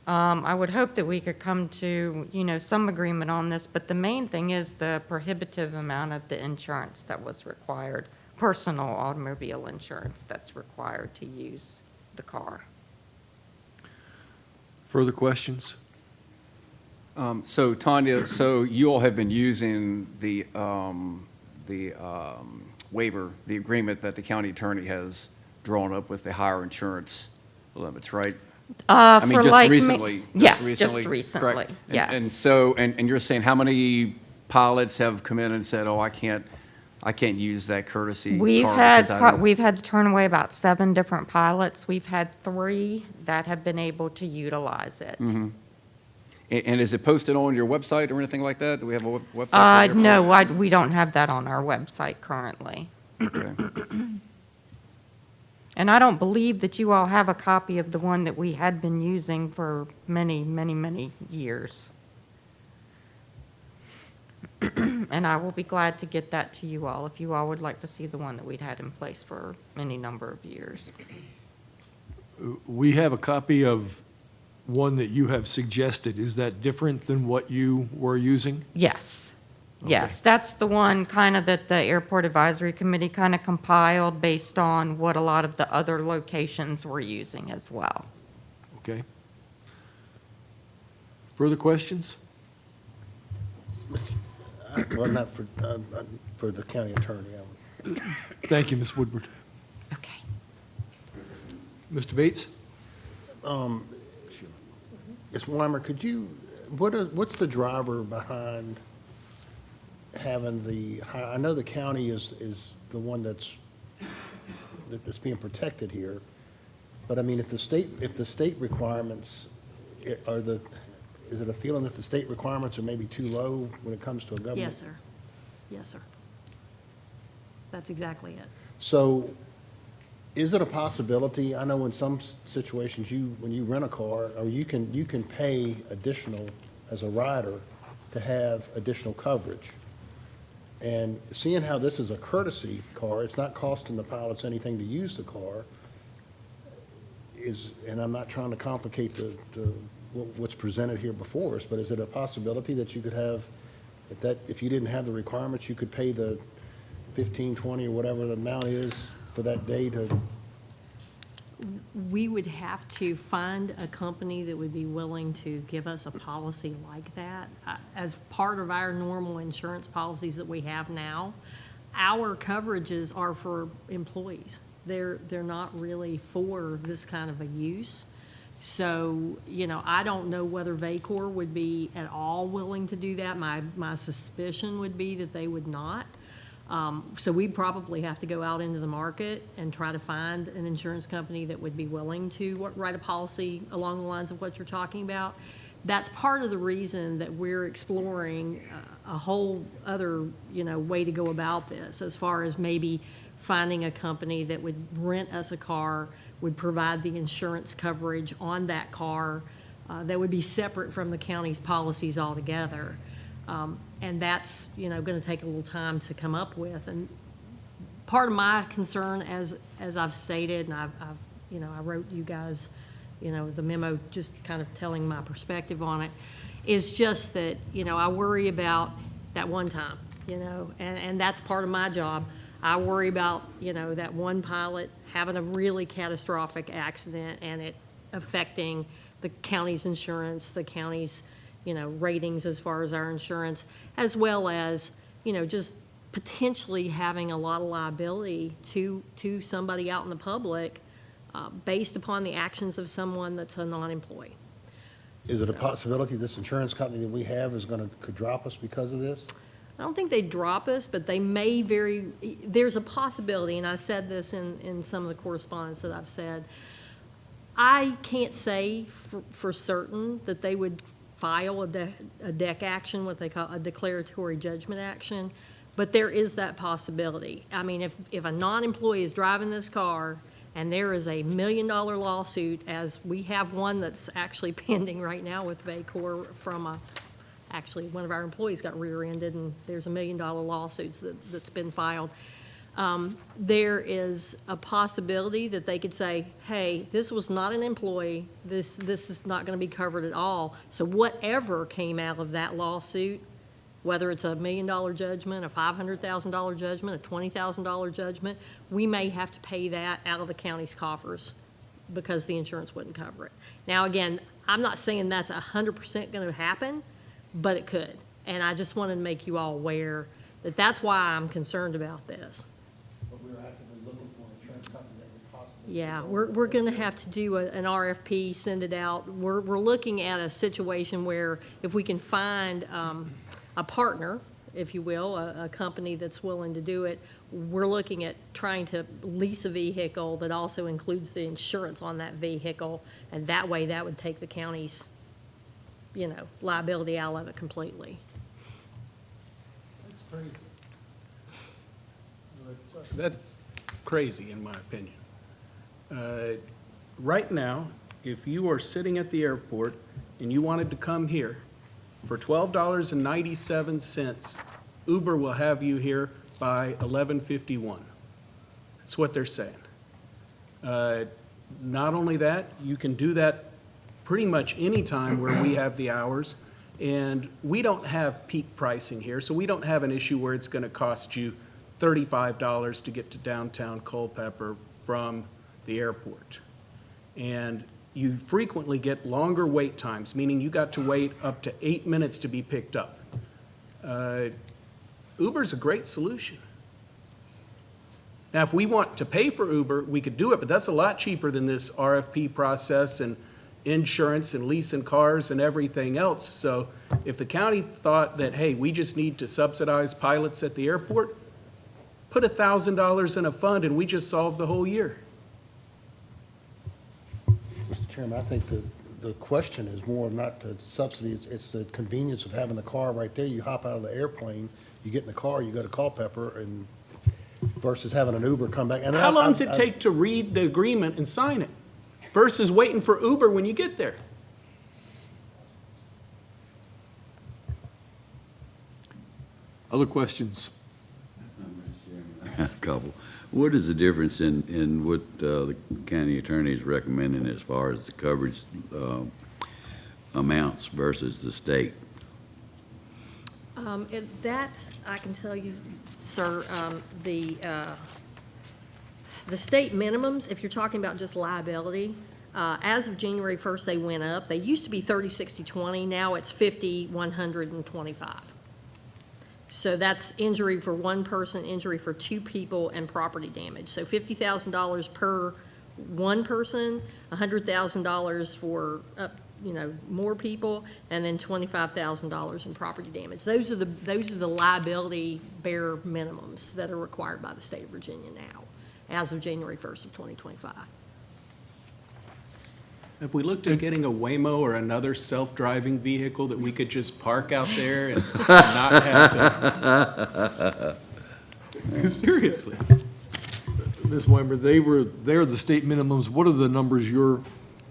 I would hope that we could come to, you know, some agreement on this, but the main thing is the prohibitive amount of the insurance that was required, personal automobile insurance that's required to use the car. Further questions? So Tanya, so you all have been using the waiver, the agreement that the county attorney has drawn up with the higher insurance limits, right? I mean, For just like recently. Yes, just correct? recently, yes. And so, and you're saying how many pilots have come in and said, oh, I can't use that courtesy car We've because I don't-" we've had to turn away about 7 different pilots. We've had 3 that have been able to utilize it. Mhm. And is it posted on your website or anything like that? Do we have a website? for the No, airport? we don't have that on our website currently. Okay. And I don't believe that you all have a copy of the one that we had been using for many, many, many years. And I will be glad to get that to you all if you all would like to see the one that we'd had in place for any number of years. We have a copy of one that you have suggested. Is that different than what you were using? Yes. Yes, that's the one kind of that the Airport Advisory Committee kind of compiled based on what a lot of the other locations were using as well. Okay. Further questions? Well, not for the county attorney. Thank you, Ms. Woodward. Okay. Mr. Bates? Ms. Weimer, could you, what's the driver behind having I know the county is the one that's being protected here, but I mean, if the state requirements is it a feeling that the state requirements are maybe too low when it comes to a government? Yes, sir. Yes, sir. That's exactly it. So Is it a possibility, I know in some situations, when you rent a car, or you can pay additional as a rider to have additional coverage. And seeing how this is a courtesy car, it's not costing the pilots anything to use the car, and I'm not trying to complicate what's presented here before us, but is it a possibility that you could have, if you didn't have the requirements, you could pay the 15, 20, or whatever the amount is for that day to? We would have to find a company that would be willing to give us a policy like that. As part of our normal insurance policies that we have now, our coverages are for employees. They're not really for this kind of a use. So, you know, I don't know whether VACOR would be at all willing to do that. My suspicion would be that they would not. So we'd probably have to go out into the market and try to find an insurance company that would be willing to write a policy along the lines of what you're talking about. That's part of the reason that we're exploring a whole other, you know, way to go about this, as far as maybe finding a company that would rent us a car, would provide the insurance coverage on that car that would be separate from the county's policies altogether. And that's, you know, going to take a little time to come up with. And part of my concern, as I've stated, and I've you know, I wrote you guys, you know, the memo just kind of telling my perspective on it, is just that, you know, I worry about that one time, you know, and that's part of my job. I worry about, you know, that one pilot having a really catastrophic accident and it affecting the county's insurance, the county's, you know, ratings as far as our insurance, as well as, you know, just potentially having a lot of liability to somebody out in the public based upon the actions of someone that's a non-employee. Is it a possibility this insurance company that we have could drop us because of this? I don't think they drop us, but they may there's a possibility, and I said this in some of the correspondence that I've said. I can't say for certain that they would file a DEC action, what they call a declaratory judgment action, but there is that possibility. I mean, if a non-employee is driving this car and there is a $1 million lawsuit, as we have one that's actually pending right now with VACOR from actually one of our employees got rear-ended, and there's $1 million lawsuits that's been filed. There is a possibility that they could say, hey, this was not an employee, this is not going to be covered at all, so whatever came out of that lawsuit, whether it's a $1 million judgment, a $500,000 judgment, a $20,000 judgment, we may have to pay that out of the county's coffers because the insurance wouldn't cover it. Now, again, I'm not saying that's 100% going to happen, but it could, and I just wanted to make you all aware that that's why I'm concerned about this. We're actively looking for an insurance company that would possibly. Yeah, we're going to have to do an RFP, send it out. We're looking at a situation where if we can find a partner, if you will, a company that's willing to do it, we're looking at trying to lease a vehicle that also includes the insurance on that vehicle, and that way that would take the county's, you know, liability out of it completely. That's crazy. That's crazy, in my opinion. Right now, if you are sitting at the airport and you wanted to come here, for $12.97, Uber will have you here by 11:51. That's what they're saying. Not only that, you can do that pretty much any time where we have the hours, and we don't have peak pricing here, so we don't have an issue where it's going to cost you $35 to get to downtown Culpeper from the airport. And you frequently get longer wait times, meaning you got to wait up to 8 minutes to be picked up. Uber's a great solution. Now, if we want to pay for Uber, we could do it, but that's a lot cheaper than this RFP process and insurance and leasing cars and everything else. So if the county thought that, hey, we just need to subsidize pilots at the airport, put $1,000 in a fund and we just solved the whole year. Mr. Chairman, I think the question is more not the subsidy, it's the convenience of having the car right there. You hop out of the airplane, you get in the car, you go to Culpeper, and versus having an Uber come back. And How long does it take to read the agreement and sign it versus waiting for Uber when you get there? Other questions? A couple. What is the difference in what the county attorney is recommending as far as the coverage amounts versus the state? That, I can tell you, sir, the state minimums, if you're talking about just liability, as of January 1st, they went up. They used to be 30, 60, 20. Now it's 50, 100, and 25. So that's injury for one person, injury for two people, and property damage. So $50,000 per one person, $100,000 for more people, and then $25,000 in property damage. Those are the liability bare minimums that are required by the state of Virginia now, as of January 1st of 2025. Have we looked at getting a Waymo or another self-driving vehicle that we could just park out there and not have to? Seriously. Ms. Weimer, they're the state minimums. What are the numbers you're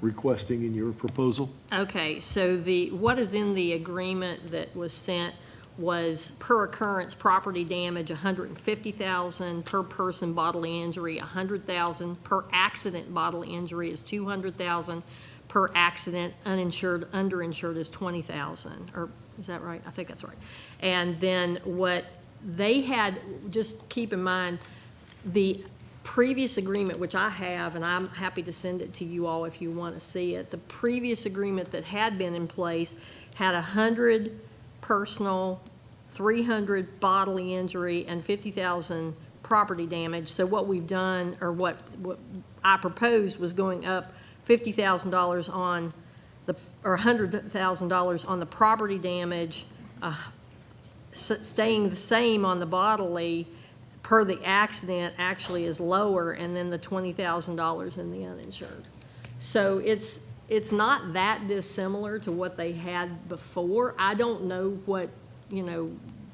requesting in your proposal? Okay, so what is in the agreement that was sent was per occurrence property damage, $150,000, per person bodily injury, $100,000, per accident bodily injury is $200,000, per accident uninsured, underinsured is $20,000, or is that right? I think that's right. And then what they had, just keep in mind, the previous agreement, which I have, and I'm happy to send it to you all if you want to see it, the previous agreement that had been in place had 100 personal, 300 bodily injury, and 50,000 property damage. So what we've done, or what I proposed, was going up $50,000 on the, or $100,000 on the property damage, staying the same on the bodily. Per the accident actually is lower, and then the $20,000 in the uninsured. So it's not that dissimilar to what they had before. I don't know what,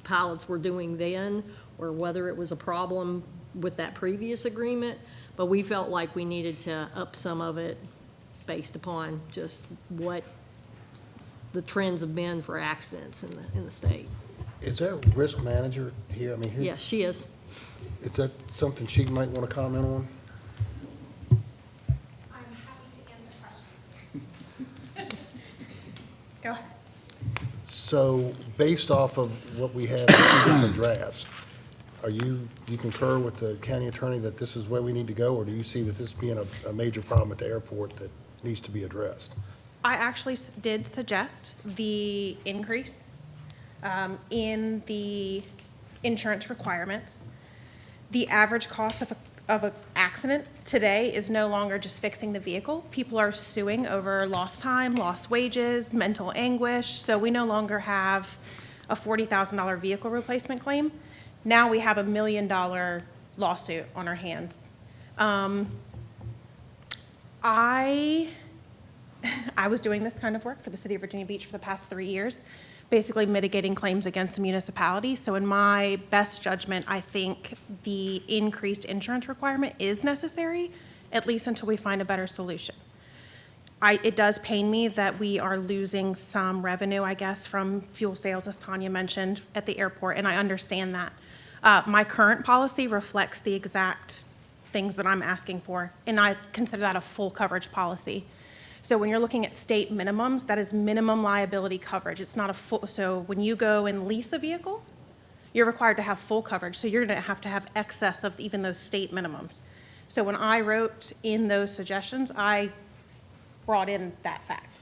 pilots were doing then, or whether it was a problem with that previous agreement, but we felt like we needed to up some of it based upon just what the trends have been for accidents in the state. Is there a risk manager here? Yes, she is. Is that something she might want to comment on? I'm happy to answer questions. Go ahead. So, based off of what we have in two different drafts, you concur with the county attorney that this is where we need to go, or do you see that this being a major problem at the airport that needs to be addressed? I actually did suggest the increase in the insurance requirements. The average cost of an accident today is no longer just fixing the vehicle. People are suing over lost time, lost wages, mental anguish. So we no longer have a $40,000 vehicle replacement claim. Now we have $1 million lawsuit on our hands. I was doing this kind of work for the city of Virginia Beach for the past 3 years, basically mitigating claims against a municipality. So in my best judgment, I think the increased insurance requirement is necessary, at least until we find a better solution. It does pain me that we are losing some revenue, I guess, from fuel sales, as Tanya mentioned, at the airport, and I understand that. My current policy reflects the exact things that I'm asking for, and I consider that a full coverage policy. So when you're looking at state minimums, that is minimum liability coverage. It's not a full, so when you go and lease a vehicle, you're required to have full coverage. So you're gonna have to have excess of even those state minimums. So when I wrote in those suggestions, I brought in that fact,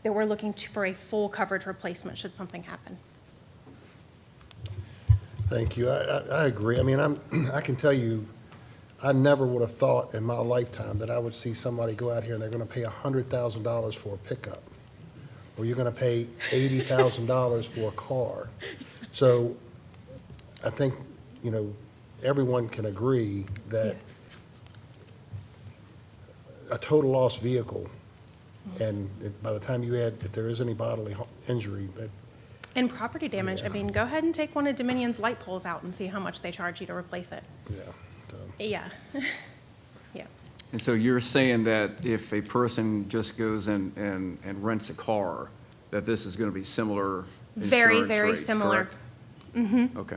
that we're looking for a full coverage replacement should something happen. Thank you. I agree. I can tell you, I never would have thought in my lifetime that I would see somebody go out here and they're going to pay $100,000 for a pickup, or you're going to pay $80,000 for a car. So I think, everyone can agree that a total loss vehicle, and by the time you add, if there is any bodily injury, that And property damage, I mean, go ahead and take one of Dominion's light poles out and see how much they charge you to replace it. Yeah. So, Yeah. Yeah. And so you're saying that if a person just goes and rents a car, that this is going to be similar Very, insurance very rates, similar. correct? Mm-hmm. Okay.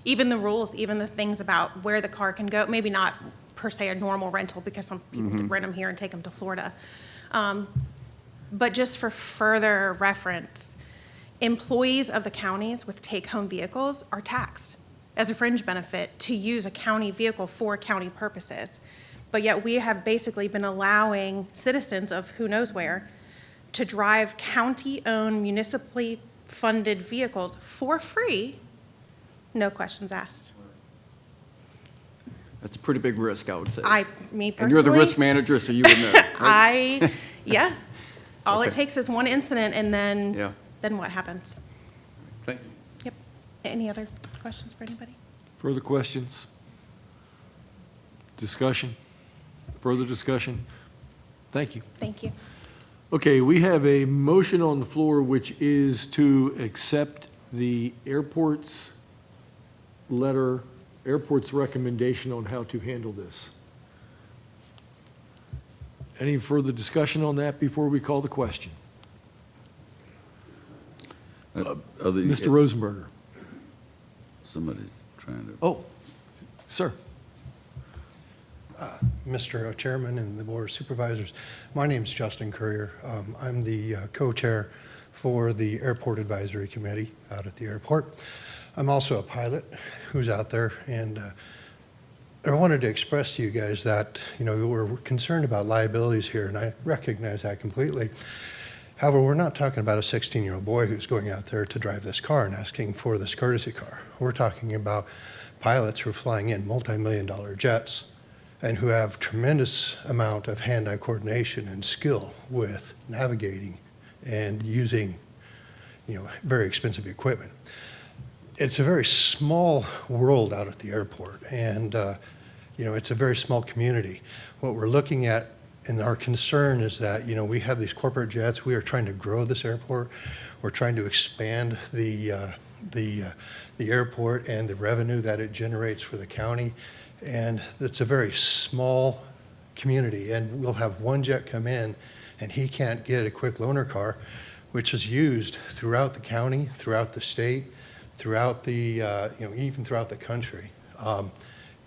Even the rules, even the things about where the car can go, maybe not per se a normal rental, because some people rent them here and take them to Florida. But just for further reference, employees of the counties with take-home vehicles are taxed as a fringe benefit to use a county vehicle for county purposes. But yet we have basically been allowing citizens of who knows where to drive county-owned, municipally funded vehicles for free, no questions asked. That's a pretty big risk, I would say. Me personally. And you're the risk manager, so you would know, right? Yeah. All it Okay. takes is one incident, and Yeah. then what happens? Thank you. Yep. Any other questions for anybody? Further questions? Discussion? Further discussion? Thank you. Thank you. Okay, we have a motion on the floor which is to accept the airport's recommendation on how to handle this. Any further discussion on that before we call the question? Mr. Rosenberger. Somebody's trying to. Oh, sir. Mr. Chairman and the Board of Supervisors, my name is Justin Courier. I'm the co-chair for the Airport Advisory Committee out at the airport. I'm also a pilot who's out there, and I wanted to express to you guys that, we're concerned about liabilities here, and I recognize that completely. However, we're not talking about a 16-year-old boy who's going out there to drive this car and asking for this courtesy car. We're talking about pilots who are flying in multi-million-dollar jets and who have tremendous amount of hand-eye coordination and skill with navigating and using, very expensive equipment. It's a very small world out at the airport, and it's a very small community. What we're looking at, and our concern is that, we have these corporate jets. We are trying to grow this airport. We're trying to expand the airport and the revenue that it generates for the county. And it's a very small community, and we'll have one jet come in, and he can't get a quick loaner car, which is used throughout the county, throughout the state, throughout the, even throughout the country.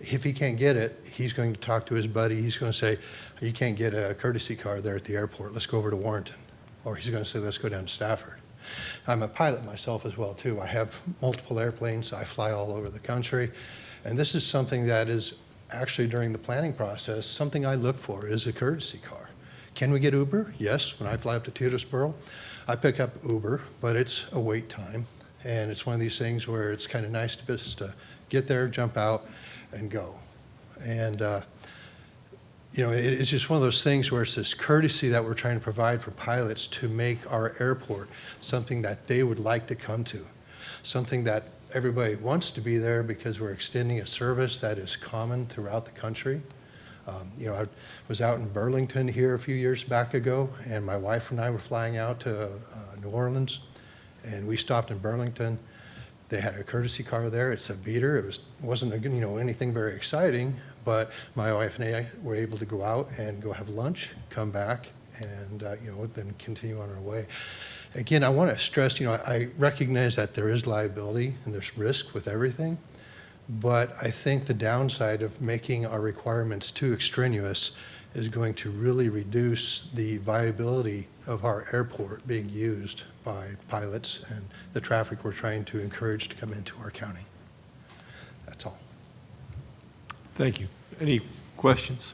If he can't get it, he's going to talk to his buddy. He's going to say, you can't get a courtesy car there at the airport. Let's go over to Warrenton. Or he's going to say, let's go down to Stafford. I'm a pilot myself as well, too. I have multiple airplanes. I fly all over the country. And this is something that is actually during the planning process, something I look for is a courtesy car. Can we get Uber? Yes. When I fly up to Tetersboro, I pick up Uber, but it's a wait time. And it's one of these things where it's kind of nice to just get there, jump out, and go. And, it's just one of those things where it's this courtesy that we're trying to provide for pilots to make our airport something that they would like to come to, something that everybody wants to be there because we're extending a service that is common throughout the country. I was out in Burlington here a few years back ago, and my wife and I were flying out to New Orleans, and we stopped in Burlington. They had a courtesy car there. It's a beater. It wasn't anything very exciting, but my wife and I were able to go out and go have lunch, come back, and then continue on our way. Again, I want to stress, I recognize that there is liability and there's risk with everything, but I think the downside of making our requirements too extraneous is going to really reduce the viability of our airport being used by pilots and the traffic we're trying to encourage to come into our county. That's all. Thank you. Any questions?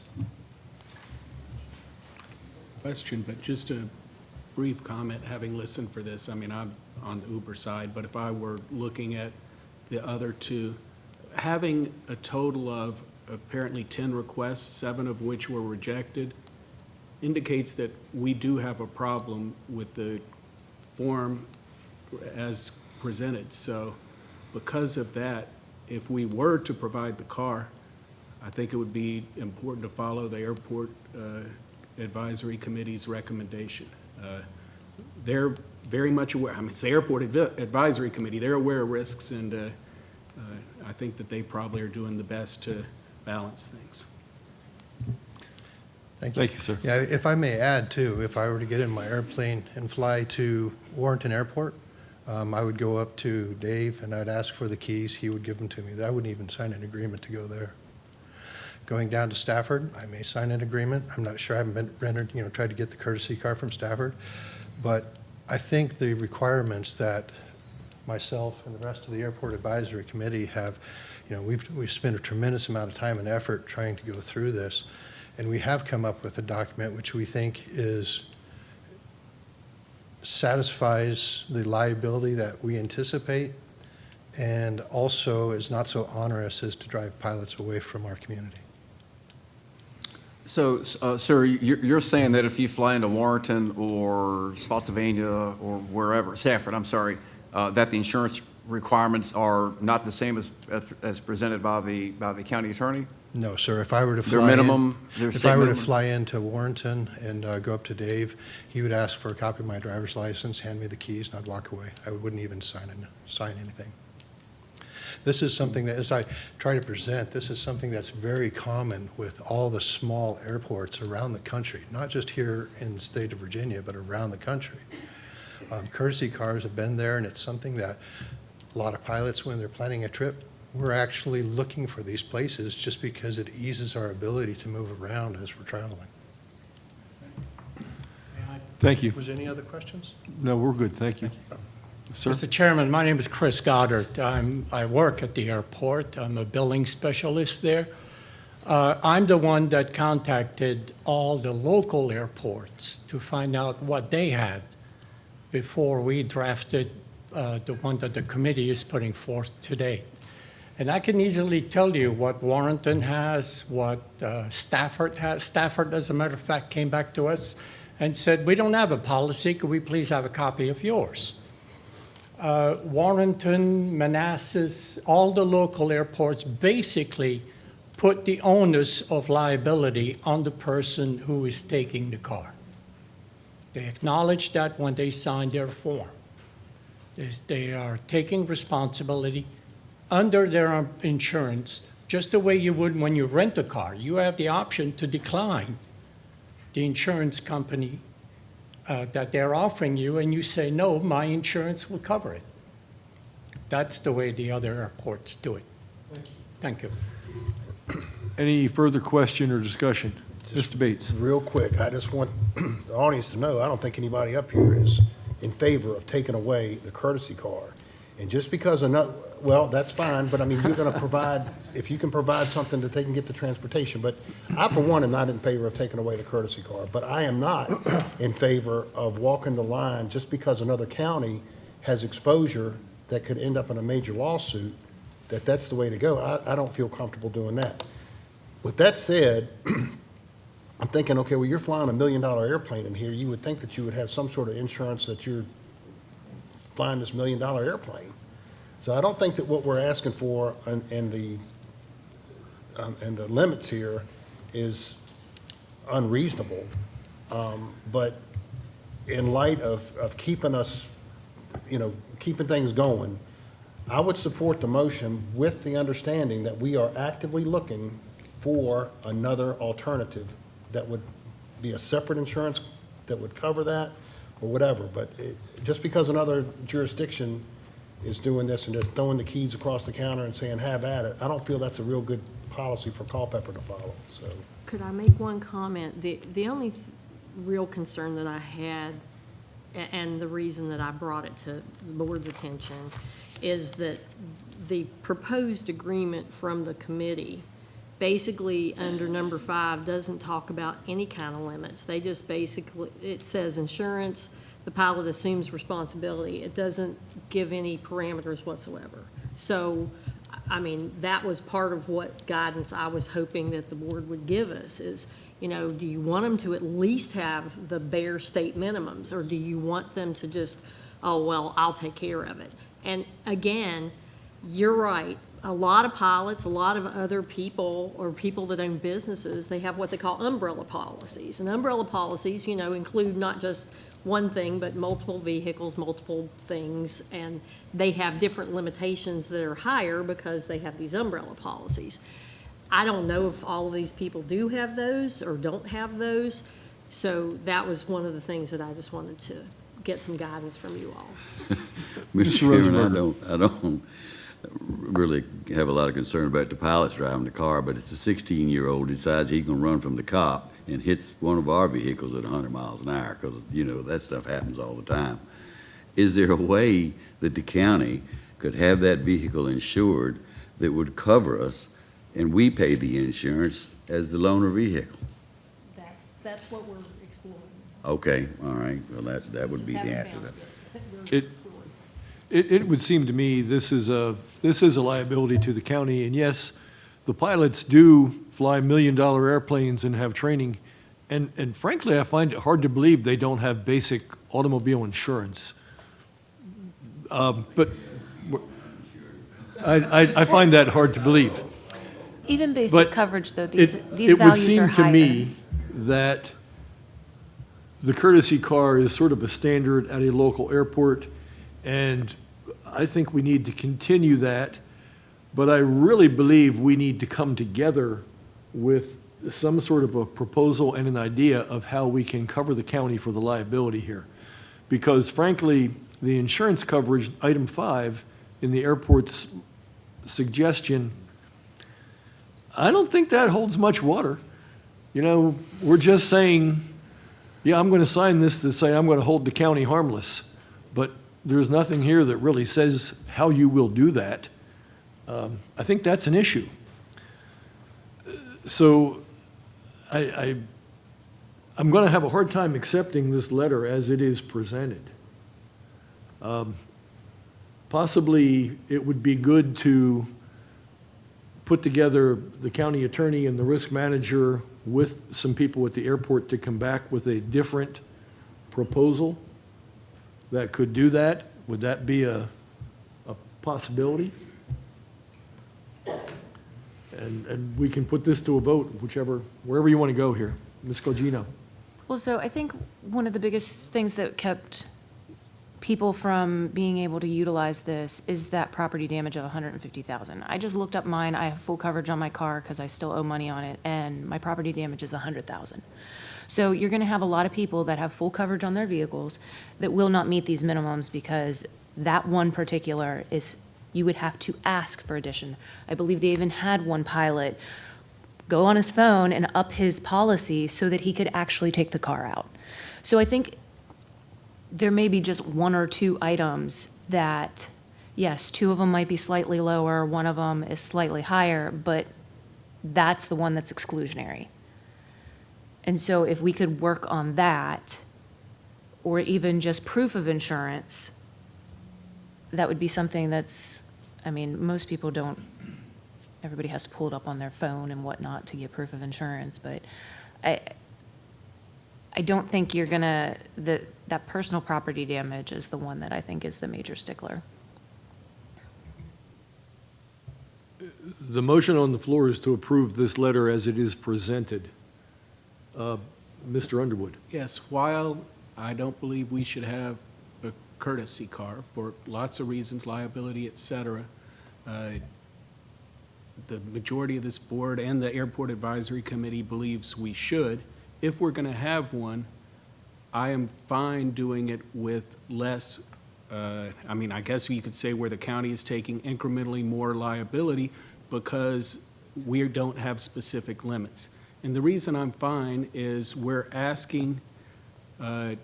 Question, but just a brief comment, having listened for this. I mean, I'm on the Uber side, but if I were looking at the other two, having a total of apparently 10 requests, 7 of which were rejected, indicates that we do have a problem with the form as presented. So because of that, if we were to provide the car, I think it would be important to follow the Airport Advisory Committee's recommendation. Their very much aware. I mean, it's the Airport Advisory Committee. They're aware of risks, and I think that they probably are doing the best to balance things. Thank you, sir. Yeah, if I may add too, if I were to get in my airplane and fly to Warrenton Airport, I would go up to Dave and I'd ask for the keys. He would give them to me. I wouldn't even sign an agreement to go there. Going down to Stafford, I may sign an agreement. I'm not sure. I haven't been rendered, tried to get the courtesy car from Stafford. But I think the requirements that myself and the rest of the Airport Advisory Committee have, we've spent a tremendous amount of time and effort trying to go through this. And we have come up with a document which we think satisfies the liability that we anticipate and also is not so onerous as to drive pilots away from our community. So, sir, you're saying that if you fly into Warrenton or Spotsylvania or wherever, Safford, I'm sorry, that the insurance requirements are not the same as presented by the county attorney? No, sir. If I were to Their fly minimum, if I were to fly into Warrenton and go up to Dave, he would ask for a copy of my driver's license, hand me the keys, and I'd walk away. I wouldn't even sign anything. This is something that, as I try to present, this is something that's very common with all the small airports around the country, not just here in the state of Virginia, but around the country. Courtesy cars have been there, and it's something that a lot of pilots, when they're planning a trip, we're actually looking for these places just because it eases our ability to move around as we're traveling. Thank you. Was there any other questions? No, we're good, thank you. Sir? Mr. Chairman, my name is Chris Goddard. I work at the airport. I'm a billing specialist there. I'm the one that contacted all the local airports to find out what they had before we drafted the one that the committee is putting forth today. And I can easily tell you what Warrenton has, what Stafford has. Stafford, as a matter of fact, came back to us and said, we don't have a policy, could we please have a copy of yours? Warrenton, Manassas, all the local airports basically put the onus of liability on the person who is taking the car. They acknowledge that when they sign their form. They are taking responsibility under their insurance, just the way you would when you rent a car. You have the option to decline the insurance company that they're offering you, and you say, no, my insurance will cover it. That's the way the other airports do it. Thank you. Any further question or discussion? Mr. Bates. Real quick, I just want the audience to know, I don't think anybody up here is in favor of taking away the courtesy car. And just because another, well, that's fine, but I mean, you're going to provide, if you can provide something that they can get the transportation. But I, for one, am not in favor of taking away the courtesy car. But I am not in favor of walking the line just because another county has exposure that could end up in a major lawsuit, that's the way to go. I don't feel comfortable doing that. With that said, I'm thinking, okay, well, you're flying $1 million airplane in here. You would think that you would have some sort of insurance that you're flying this $1 million airplane. So I don't think that what we're asking for and the limits here is unreasonable. But in light of keeping us, keeping things going, I would support the motion with the understanding that we are actively looking for another alternative that would be a separate insurance that would cover that or whatever. But just because another jurisdiction is doing this and just throwing the keys across the counter and saying, have at it, I don't feel that's a real good policy for Culpeper to follow, so. Could I make one comment? The only real concern that I had, and the reason that I brought it to the board's attention, is that the proposed agreement from the committee basically under number 5 doesn't talk about any kind of limits. They just basically, it says insurance, the pilot assumes responsibility. It doesn't give any parameters whatsoever. So, I mean, that was part of what guidance I was hoping that the board would give us is, do you want them to at least have the bare state minimums, or do you want them to just, oh, well, I'll take care of it? And again, you're right. A lot of pilots, a lot of other people or people that own businesses, they have what they call umbrella policies. And umbrella policies, include not just one thing, but multiple vehicles, multiple things, and they have different limitations that are higher because they have these umbrella policies. I don't know if all of these people do have those or don't have those, so that was one of the things that I just wanted to get some guidance from you all. Mr. Chairman, I don't really have a lot of concern about the pilots driving the car, but it's a 16-year-old decides he's gonna run from the cop and hits one of our vehicles at 100 miles an hour, because, you know, that stuff happens all the time. Is there a way that the county could have that vehicle insured that would cover us, and we pay the insurance as the loaner vehicle? That's what we're exploring. Okay, all right, well, that would be the answer to that. It would seem to me this is a liability to the county, and yes, the pilots do fly million-dollar airplanes and have training, and frankly, I find it hard to believe they don't have basic automobile insurance. But I find that hard to believe. Even basic But coverage, though, these values are It would seem higher. to me that the courtesy car is sort of a standard at a local airport, and I think we need to continue that. But I really believe we need to come together with some sort of a proposal and an idea of how we can cover the county for the liability here. Because frankly, the insurance coverage, item 5, in the airport's suggestion, I don't think that holds much water. You know, we're just saying, yeah, I'm going to sign this to say I'm going to hold the county harmless. But there's nothing here that really says how you will do that. I think that's an issue. So I'm going to have a hard time accepting this letter as it is presented. Possibly it would be good to put together the county attorney and the risk manager with some people at the airport to come back with a different proposal that could do that. Would that be a possibility? And we can put this to a vote, wherever you want to go here. Ms. Cogino. Well, so I think one of the biggest things that kept people from being able to utilize this is that property damage of $150,000. I just looked up mine. I have full coverage on my car because I still owe money on it, and my property damage is $100,000. So you're going to have a lot of people that have full coverage on their vehicles that will not meet these minimums because that one particular is, you would have to ask for addition. I believe they even had one pilot go on his phone and up his policy so that he could actually take the car out. So I think there may be just one or two items that, yes, two of them might be slightly lower, one of them is slightly higher, but that's the one that's exclusionary. And so if we could work on that, or even just proof of insurance, that would be something that's, I mean, most people don't, everybody has to pull it up on their phone and whatnot to get proof of insurance, but I don't think you're gonna, that personal property damage is the one that I think is the major stickler. The motion on the floor is to approve this letter as it is presented. Mr. Underwood. Yes, while I don't believe we should have a courtesy car for lots of reasons, liability, et cetera, the majority of this board and the Airport Advisory Committee believes we should. If we're going to have one, I am fine doing it with less, I mean, I guess you could say where the county is taking incrementally more liability because we don't have specific limits. And the reason I'm fine is we're asking, the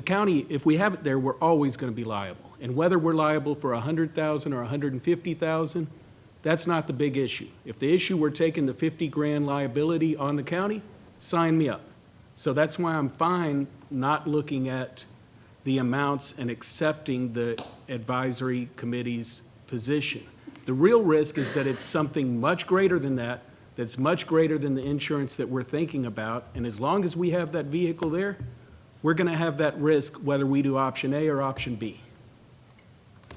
county, if we have it there, we're always going to be liable. And whether we're liable for $100,000 or $150,000, that's not the big issue. If the issue we're taking the 50 grand liability on the county, sign me up. So that's why I'm fine not looking at the amounts and accepting the advisory committee's position. The real risk is that it's something much greater than that, that's much greater than the insurance that we're thinking about. And as long as we have that vehicle there, we're going to have that risk whether we do option A or option B.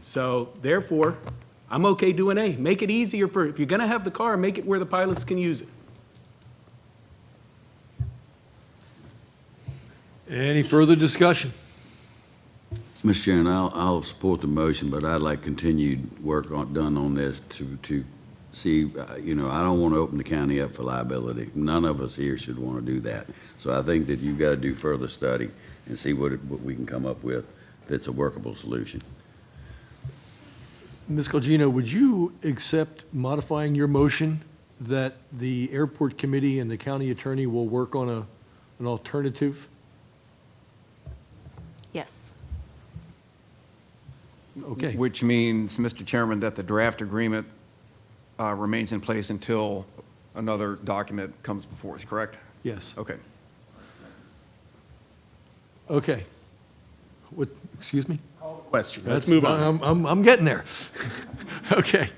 So therefore, I'm okay doing A. Make it easier for, if you're going to have the car, make it where the pilots can use it. Any further discussion? Mr. Chairman, I'll support the motion, but I'd like continued work done on this to see, I don't want to open the county up for liability. None of us here should want to do that. So I think that you've got to do further study and see what we can come up with that's a workable solution. Ms. Colgino, would you accept modifying your motion that the airport committee and the county attorney will work on an alternative? Yes. Okay. Which means, Mr. Chairman, that the draft agreement remains in place until another document comes before us, correct? Yes. Okay. Okay. What, excuse me? Question. That's- Let's move on. I'm getting there. Okay.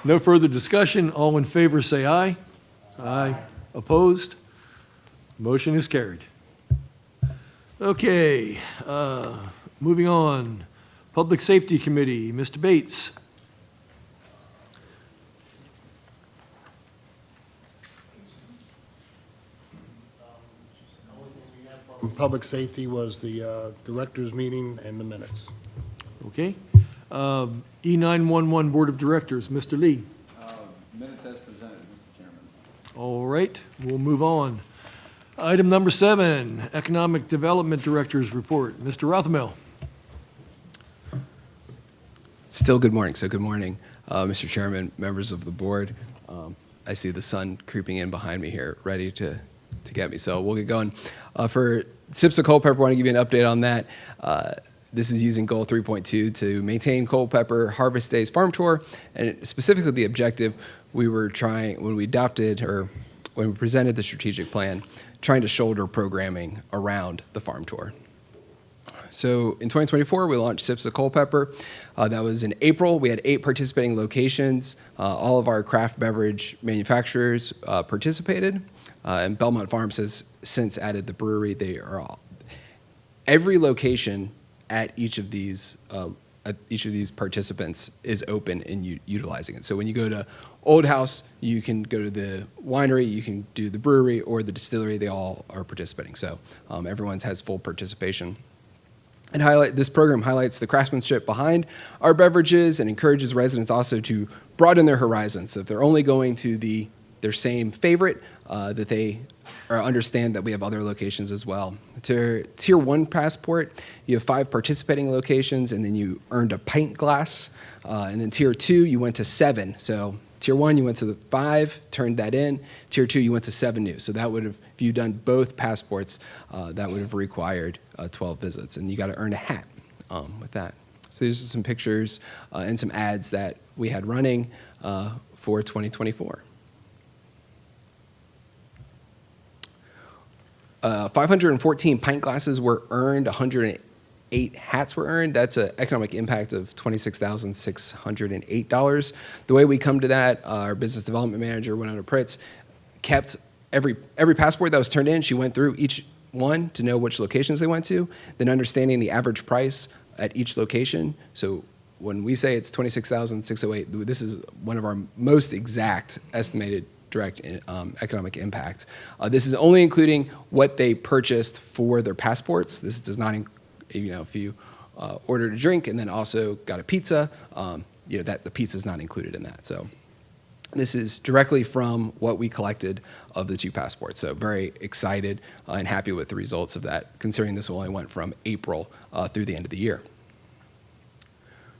No further discussion. All in favor, say aye. Aye. Opposed? Motion is carried. Okay, moving on. Public Safety Committee, Mr. Bates. Public safety was the directors' meeting and the minutes. Okay. E911 Board of Directors, Mr. Lee. Minutes as presented, Mr. Chairman. All right, we'll move on. Item number 7, Economic Development Director's Report. Mr. Rothamel. Still good morning. So good morning, Mr. Chairman, members of the board. I see the sun creeping in behind me here, ready to get me. So we'll get going. For SIPs of Culpeper, I want to give you an update on that. This is using goal 3.2 to maintain Culpeper Harvest Days Farm Tour, and specifically the objective we were trying when we adopted or when we presented the strategic plan, trying to shoulder programming around the farm tour. So in 2024, we launched SIPs of Culpeper. That was in April. We had 8 participating locations. All of our craft beverage manufacturers participated, and Belmont Farms has since added the brewery. They are all, every location at each of these participants is open and utilizing it. So when you go to Old House, you can go to the winery, you can do the brewery or the distillery. They all are participating. So everyone has full participation. And this program highlights the craftsmanship behind our beverages and encourages residents also to broaden their horizons. So if they're only going to their same favorite, that they understand that we have other locations as well. To Tier 1 passport, you have 5 participating locations, and then you earned a pint glass. And then Tier 2, you went to 7. So Tier 1, you went to the 5, turned that in. Tier 2, you went to 7 new. So that would have, if you'd done both passports, that would have required 12 visits. And you got to earn a hat with that. So these are some pictures and some ads that we had running for 2024. 514 pint glasses were earned, 108 hats were earned. That's an economic impact of $26,608. The way we come to that, our business development manager, Winona Pritz, kept every passport that was turned in. She went through each one to know which locations they went to, then understanding the average price at each location. So when we say it's $26,608, this is one of our most exact estimated direct economic impact. This is only including what they purchased for their passports. This does not, if you ordered a drink and then also got a pizza, that the pizza is not included in that. So this is directly from what we collected of the 2 passports. So very excited and happy with the results of that, considering this only went from April through the end of the year.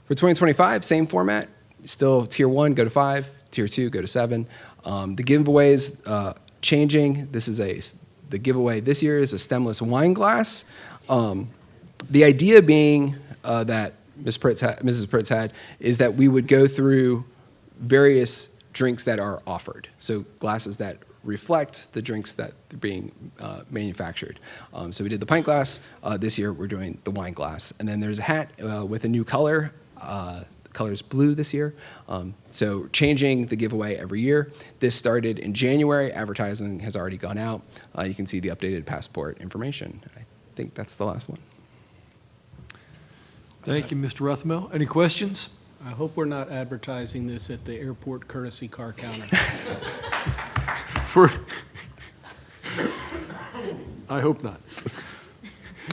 For 2025, same format. Still Tier 1, go to 5. Tier 2, go to 7. The giveaways changing. The giveaway this year is a stemless wine glass. The idea being that Mrs. Pritz had is that we would go through various drinks that are offered. So glasses that reflect the drinks that are being manufactured. So we did the pint glass. This year we're doing the wine glass. And then there's a hat with a new color. Color's blue this year. So changing the giveaway every year. This started in January. Advertising has already gone out. You can see the updated passport information. I think that's the last one. Thank you, Mr. Rothamel. Any questions? I hope we're not advertising this at the airport courtesy car counter. I hope not.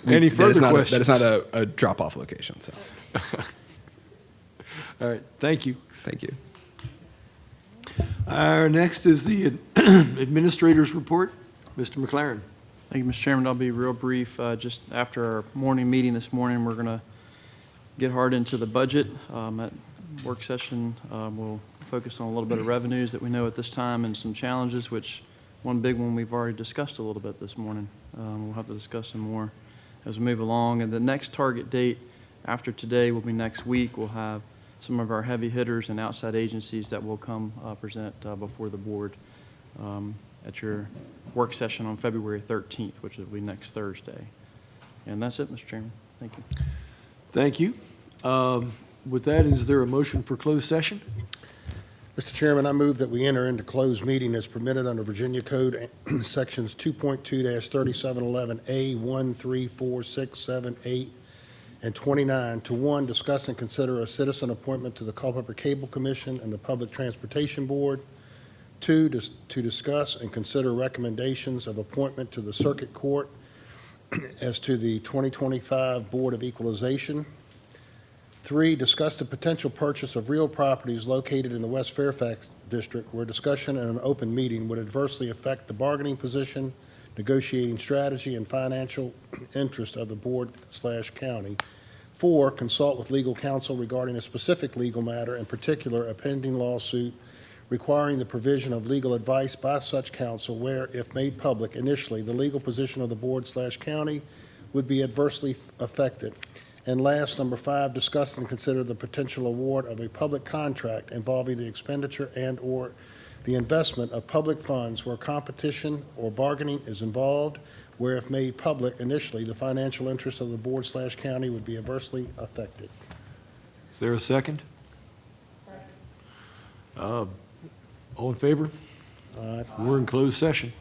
Any That is further not questions? That is not a drop-off location, so, All right, thank you. thank you. Our next is the administrator's report. Mr. McLaren. Thank you, Mr. Chairman. I'll be real brief. Just after our morning meeting this morning, we're going to get hard into the budget. At work session, we'll focus on a little bit of revenues that we know at this time and some challenges, which one big one we've already discussed a little bit this morning. We'll have to discuss some more as we move along. And the next target date after today will be next week. We'll have some of our heavy hitters and outside agencies that will come present before the board at your work session on February 13th, which will be next Thursday. And that's it, Mr. Chairman. Thank you. Thank you. With that, is there a motion for closed session? Mr. Chairman, I move that we enter into closed meeting as permitted under Virginia Code Sections 2.2-3711A, 1, 3, 4, 6, 7, 8, and 29, to 1, discuss and consider a citizen appointment to the Culpeper Cable Commission and the Public Transportation Board. 2, to discuss and consider recommendations of appointment to the Circuit Court as to the 2025 Board of Equalization. 3, discuss the potential purchase of real properties located in the West Fairfax District where discussion in an open meeting would adversely affect the bargaining position, negotiating strategy, and financial interest of the board/county. 4, consult with legal counsel regarding a specific legal matter, in particular a pending lawsuit requiring the provision of legal advice by such counsel where, if made public initially, the legal position of the board/county would be adversely affected. And last, number 5, discuss and consider the potential award of a public contract involving the expenditure and/or the investment of public funds where competition or bargaining is involved, where if made public initially, the financial interest of the board/county would be adversely affected. Is there a second? Second. All in favor? We're in closed session.